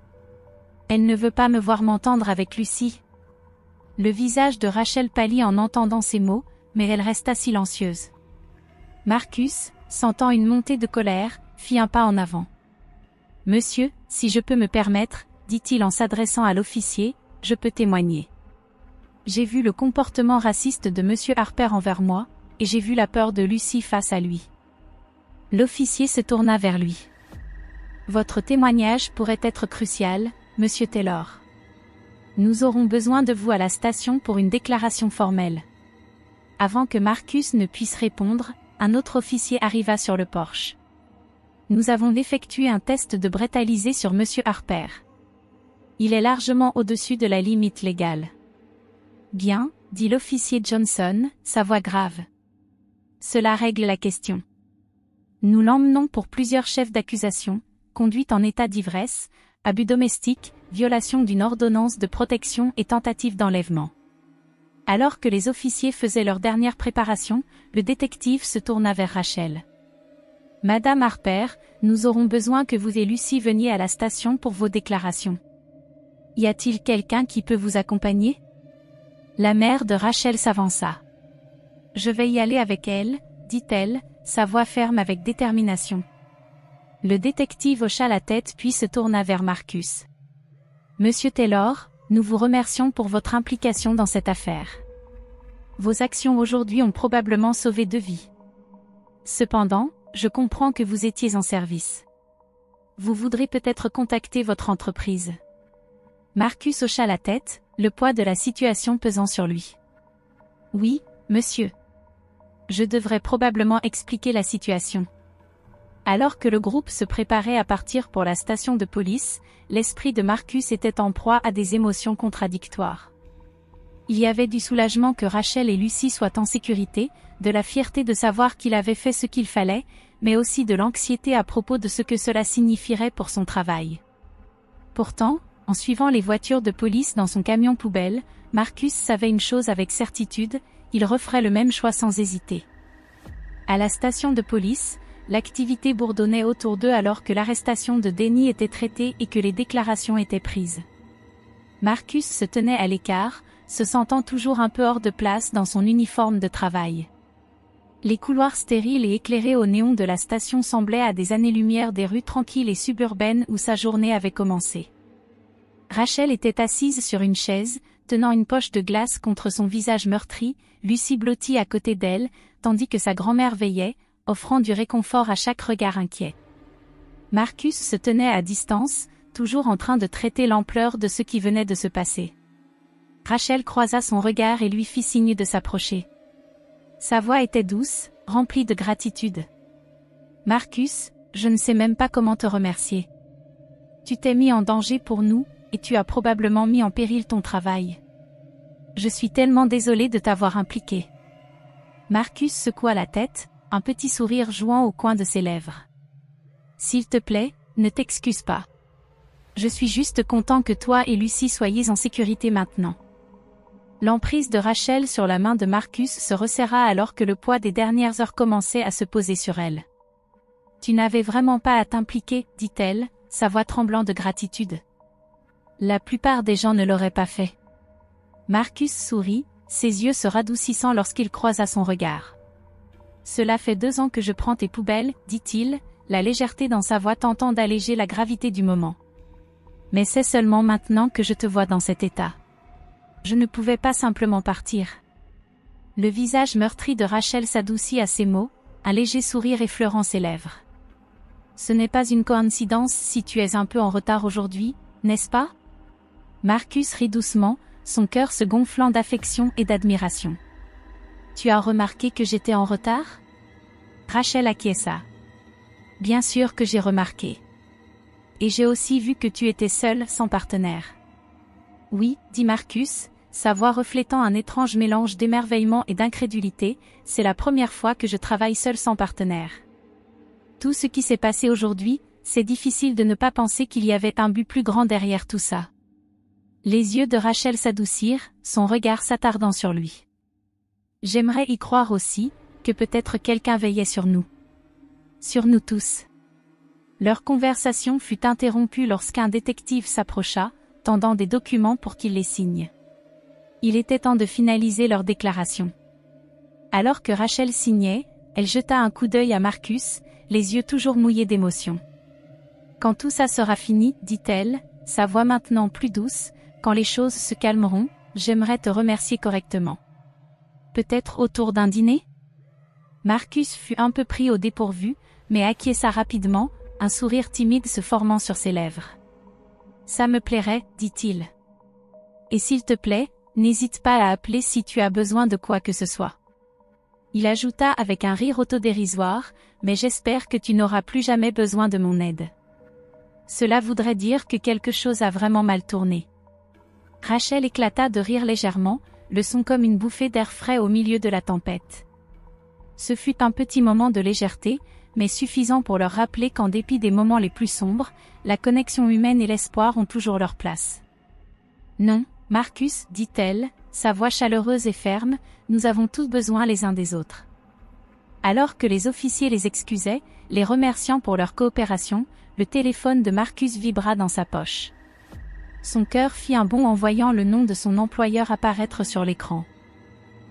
Elle ne veut pas me voir m'entendre avec Lucie. Le visage de Rachel pâlit en entendant ces mots, mais elle resta silencieuse. Marcus, sentant une montée de colère, fit un pas en avant. « Monsieur, si je peux me permettre, dit-il en s'adressant à l'officier, je peux témoigner. J'ai vu le comportement raciste de Monsieur Harper envers moi, et j'ai vu la peur de Lucie face à lui. » L'officier se tourna vers lui. « Votre témoignage pourrait être crucial, Monsieur Taylor. Nous aurons besoin de vous à la station pour une déclaration formelle. » Avant que Marcus ne puisse répondre, un autre officier arriva sur le porche. « Nous avons effectué un test de brétalisé sur Monsieur Harper. Il est largement au-dessus de la limite légale. » « Bien, » dit l'officier Johnson, sa voix grave. « Cela règle la question. Nous l'emmenons pour plusieurs chefs d'accusation, conduite en état d'ivresse, abus domestique, violation d'une ordonnance de protection et tentative d'enlèvement. » Alors que les officiers faisaient leur dernière préparation, le détective se tourna vers Rachel. « Madame Harper, nous aurons besoin que vous et Lucie veniez à la station pour vos déclarations. Y a-t-il quelqu'un qui peut vous accompagner ?» La mère de Rachel s'avança. « Je vais y aller avec elle, » dit-elle, sa voix ferme avec détermination. Le détective hocha la tête puis se tourna vers Marcus. « Monsieur Taylor, nous vous remercions pour votre implication dans cette affaire. Vos actions aujourd'hui ont probablement sauvé 2 vies. Cependant, je comprends que vous étiez en service. Vous voudrez peut-être contacter votre entreprise. » Marcus hocha la tête, le poids de la situation pesant sur lui. « Oui, monsieur. Je devrais probablement expliquer la situation. » Alors que le groupe se préparait à partir pour la station de police, l'esprit de Marcus était en proie à des émotions contradictoires. Il y avait du soulagement que Rachel et Lucie soient en sécurité, de la fierté de savoir qu'il avait fait ce qu'il fallait, mais aussi de l'anxiété à propos de ce que cela signifierait pour son travail. Pourtant, en suivant les voitures de police dans son camion poubelle, Marcus savait une chose avec certitude, il referait le même choix sans hésiter. À la station de police, l'activité bourdonnait autour d'eux alors que l'arrestation de Denny était traitée et que les déclarations étaient prises. Marcus se tenait à l'écart, se sentant toujours un peu hors de place dans son uniforme de travail. Les couloirs stériles et éclairés au néon de la station semblaient à des années-lumière des rues tranquilles et suburbaines où sa journée avait commencé. Rachel était assise sur une chaise, tenant une poche de glace contre son visage meurtri, Lucie blottie à côté d'elle, tandis que sa grand-mère veillait, offrant du réconfort à chaque regard inquiet. Marcus se tenait à distance, toujours en train de traiter l'ampleur de ce qui venait de se passer. Rachel croisa son regard et lui fit signe de s'approcher. Sa voix était douce, remplie de gratitude. « Marcus, je ne sais même pas comment te remercier. Tu t'es mis en danger pour nous, et tu as probablement mis en péril ton travail. Je suis tellement désolée de t'avoir impliqué. » Marcus secoua la tête, un petit sourire jouant au coin de ses lèvres. « S'il te plaît, ne t'excuse pas. Je suis juste content que toi et Lucie soyez en sécurité maintenant. » L'emprise de Rachel sur la main de Marcus se resserra alors que le poids des dernières heures commençait à se poser sur elle. « Tu n'avais vraiment pas à t'impliquer, » dit-elle, sa voix tremblant de gratitude. « La plupart des gens ne l'auraient pas fait. » Marcus sourit, ses yeux se radoucissant lorsqu'il croisa son regard. « Cela fait 2 ans que je prends tes poubelles, » dit-il, la légèreté dans sa voix tentant d'alléger la gravité du moment. « Mais c'est seulement maintenant que je te vois dans cet état. Je ne pouvais pas simplement partir. » Le visage meurtri de Rachel s'adoucit à ces mots, un léger sourire effleurant ses lèvres. « Ce n'est pas une coïncidence si tu es un peu en retard aujourd'hui, n'est-ce pas ? » Marcus rit doucement, son cœur se gonflant d'affection et d'admiration. « Tu as remarqué que j'étais en retard? Rachel acquiesça. Bien sûr que j'ai remarqué. Et j'ai aussi vu que tu étais seule, sans partenaire. Oui, dit Marcus, sa voix reflétant un étrange mélange d'émerveillement et d'incrédulité, c'est la première fois que je travaille seule sans partenaire. Tout ce qui s'est passé aujourd'hui, c'est difficile de ne pas penser qu'il y avait un but plus grand derrière tout ça. Les yeux de Rachel s'adoucirent, son regard s'attardant sur lui. J'aimerais y croire aussi, que peut-être quelqu'un veillait sur nous. Sur nous tous. Leur conversation fut interrompue lorsqu'un détective s'approcha, tendant des documents pour qu'il les signe. Il était temps de finaliser leur déclaration. Alors que Rachel signait, elle jeta un coup d'œil à Marcus, les yeux toujours mouillés d'émotion. Quand tout ça sera fini, dit-elle, sa voix maintenant plus douce, quand les choses se calmeront, j'aimerais te remercier correctement. Peut-être autour d'un dîner? Marcus fut un peu pris au dépourvu, mais acquiesça rapidement, un sourire timide se formant sur ses lèvres. Ça me plairait, dit-il. Et s'il te plaît, n'hésite pas à appeler si tu as besoin de quoi que ce soit. Il ajouta avec un rire autodérisoire, mais j'espère que tu n'auras plus jamais besoin de mon aide. Cela voudrait dire que quelque chose a vraiment mal tourné. Rachel éclata de rire légèrement, le son comme une bouffée d'air frais au milieu de la tempête. Ce fut un petit moment de légèreté, mais suffisant pour leur rappeler qu'en dépit des moments les plus sombres, la connexion humaine et l'espoir ont toujours leur place. Non, Marcus, dit-elle, sa voix chaleureuse et ferme, nous avons tous besoin les uns des autres. Alors que les officiers les excusaient, les remerciant pour leur coopération, le téléphone de Marcus vibra dans sa poche. Son cœur fit un bond en voyant le nom de son employeur apparaître sur l'écran.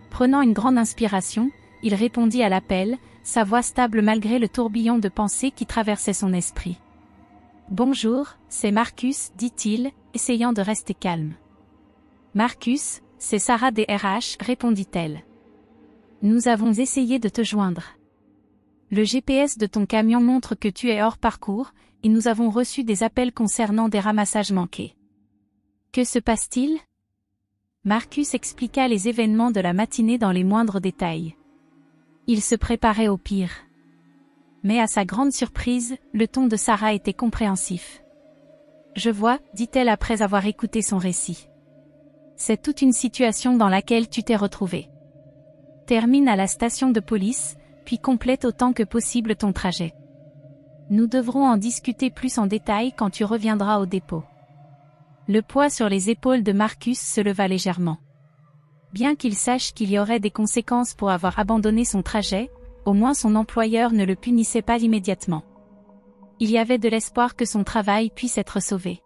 Prenant une grande inspiration, il répondit à l'appel, sa voix stable malgré le tourbillon de pensées qui traversait son esprit. « Bonjour, c'est Marcus, dit-il, essayant de rester calme. « Marcus, c'est Sarah des RH, répondit-elle. « Nous avons essayé de te joindre. Le GPS de ton camion montre que tu es hors parcours, et nous avons reçu des appels concernant des ramassages manqués. Que se passe-t-il? » Marcus expliqua les événements de la matinée dans les moindres détails. Il se préparait au pire. Mais à sa grande surprise, le ton de Sarah était compréhensif. « Je vois, dit-elle après avoir écouté son récit. C'est toute une situation dans laquelle tu t'es retrouvé. Termine à la station de police, puis complète autant que possible ton trajet. Nous devrons en discuter plus en détail quand tu reviendras au dépôt. » Le poids sur les épaules de Marcus se leva légèrement. Bien qu'il sache qu'il y aurait des conséquences pour avoir abandonné son trajet, au moins son employeur ne le punissait pas immédiatement. Il y avait de l'espoir que son travail puisse être sauvé.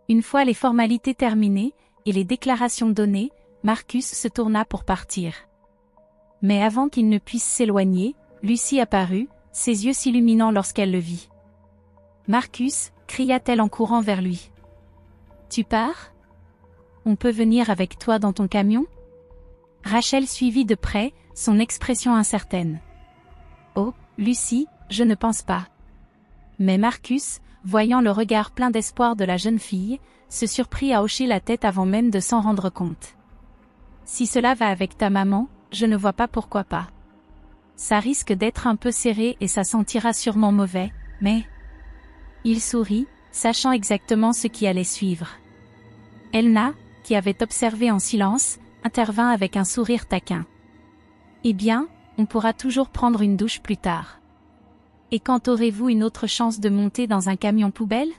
Une fois les formalités terminées, et les déclarations données, Marcus se tourna pour partir. Mais avant qu'il ne puisse s'éloigner, Lucie apparut, ses yeux s'illuminant lorsqu'elle le vit. « Marcus » cria-t-elle en courant vers lui. « Tu pars? On peut venir avec toi dans ton camion ?» Rachel suivit de près, son expression incertaine. « Oh, Lucie, je ne pense pas. » Mais Marcus, voyant le regard plein d'espoir de la jeune fille, se surprit à hocher la tête avant même de s'en rendre compte. « Si cela va avec ta maman, je ne vois pas pourquoi pas. Ça risque d'être un peu serré et ça sentira sûrement mauvais, mais... » Il sourit, sachant exactement ce qui allait suivre. Elna, qui avait observé en silence, intervint avec un sourire taquin. « Eh bien, on pourra toujours prendre une douche plus tard. Et quand aurez-vous une autre chance de monter dans un camion poubelle ?»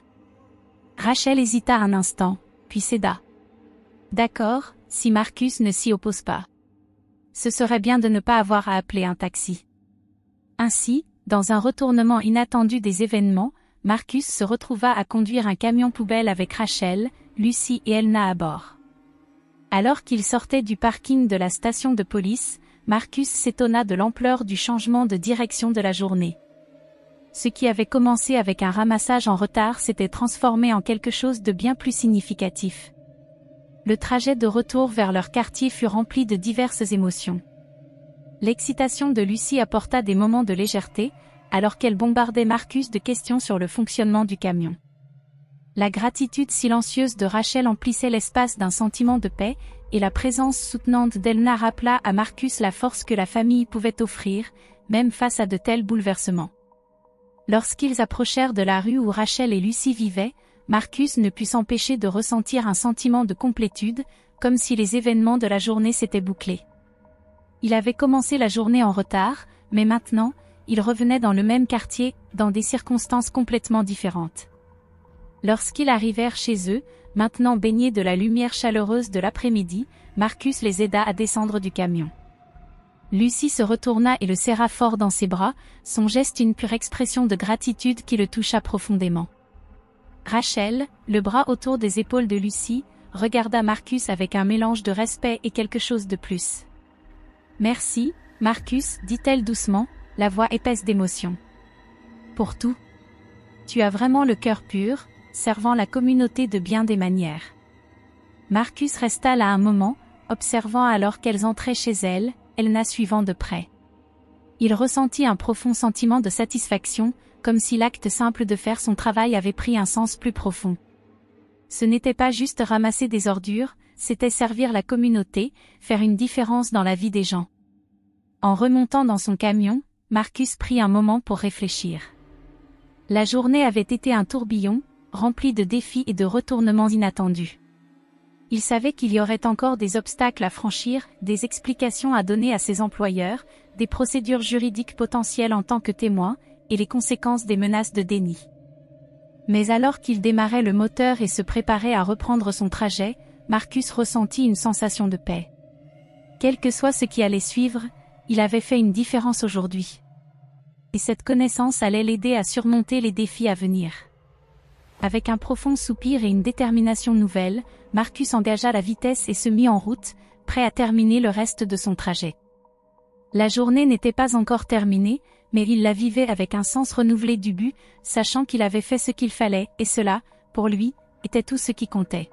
Rachel hésita un instant, puis céda. « D'accord, si Marcus ne s'y oppose pas. Ce serait bien de ne pas avoir à appeler un taxi. » Ainsi, dans un retournement inattendu des événements, Marcus se retrouva à conduire un camion poubelle avec Rachel, Lucie et Elna à bord. Alors qu'il sortait du parking de la station de police, Marcus s'étonna de l'ampleur du changement de direction de la journée. Ce qui avait commencé avec un ramassage en retard s'était transformé en quelque chose de bien plus significatif. Le trajet de retour vers leur quartier fut rempli de diverses émotions. L'excitation de Lucie apporta des moments de légèreté, alors qu'elle bombardait Marcus de questions sur le fonctionnement du camion. La gratitude silencieuse de Rachel emplissait l'espace d'un sentiment de paix, et la présence soutenante d'Elna rappela à Marcus la force que la famille pouvait offrir, même face à de tels bouleversements. Lorsqu'ils approchèrent de la rue où Rachel et Lucy vivaient, Marcus ne put s'empêcher de ressentir un sentiment de complétude, comme si les événements de la journée s'étaient bouclés. Il avait commencé la journée en retard, mais maintenant, il revenait dans le même quartier, dans des circonstances complètement différentes. Lorsqu'ils arrivèrent chez eux, maintenant baignés de la lumière chaleureuse de l'après-midi, Marcus les aida à descendre du camion. Lucy se retourna et le serra fort dans ses bras, son geste une pure expression de gratitude qui le toucha profondément. Rachel, le bras autour des épaules de Lucy, regarda Marcus avec un mélange de respect et quelque chose de plus. « Merci, Marcus, dit-elle doucement, la voix épaisse d'émotion. Pour tout. Tu as vraiment le cœur pur, servant la communauté de bien des manières. » Marcus resta là un moment, observant alors qu'elles entraient chez elle, Elna suivant de près. Il ressentit un profond sentiment de satisfaction, comme si l'acte simple de faire son travail avait pris un sens plus profond. Ce n'était pas juste ramasser des ordures, c'était servir la communauté, faire une différence dans la vie des gens. En remontant dans son camion, Marcus prit un moment pour réfléchir. La journée avait été un tourbillon, rempli de défis et de retournements inattendus. Il savait qu'il y aurait encore des obstacles à franchir, des explications à donner à ses employeurs, des procédures juridiques potentielles en tant que témoin, et les conséquences des menaces de déni. Mais alors qu'il démarrait le moteur et se préparait à reprendre son trajet, Marcus ressentit une sensation de paix. Quel que soit ce qui allait suivre, il avait fait une différence aujourd'hui. Et cette connaissance allait l'aider à surmonter les défis à venir. Avec un profond soupir et une détermination nouvelle, Marcus engagea la vitesse et se mit en route, prêt à terminer le reste de son trajet. La journée n'était pas encore terminée, mais il la vivait avec un sens renouvelé du but, sachant qu'il avait fait ce qu'il fallait, et cela, pour lui, était tout ce qui comptait.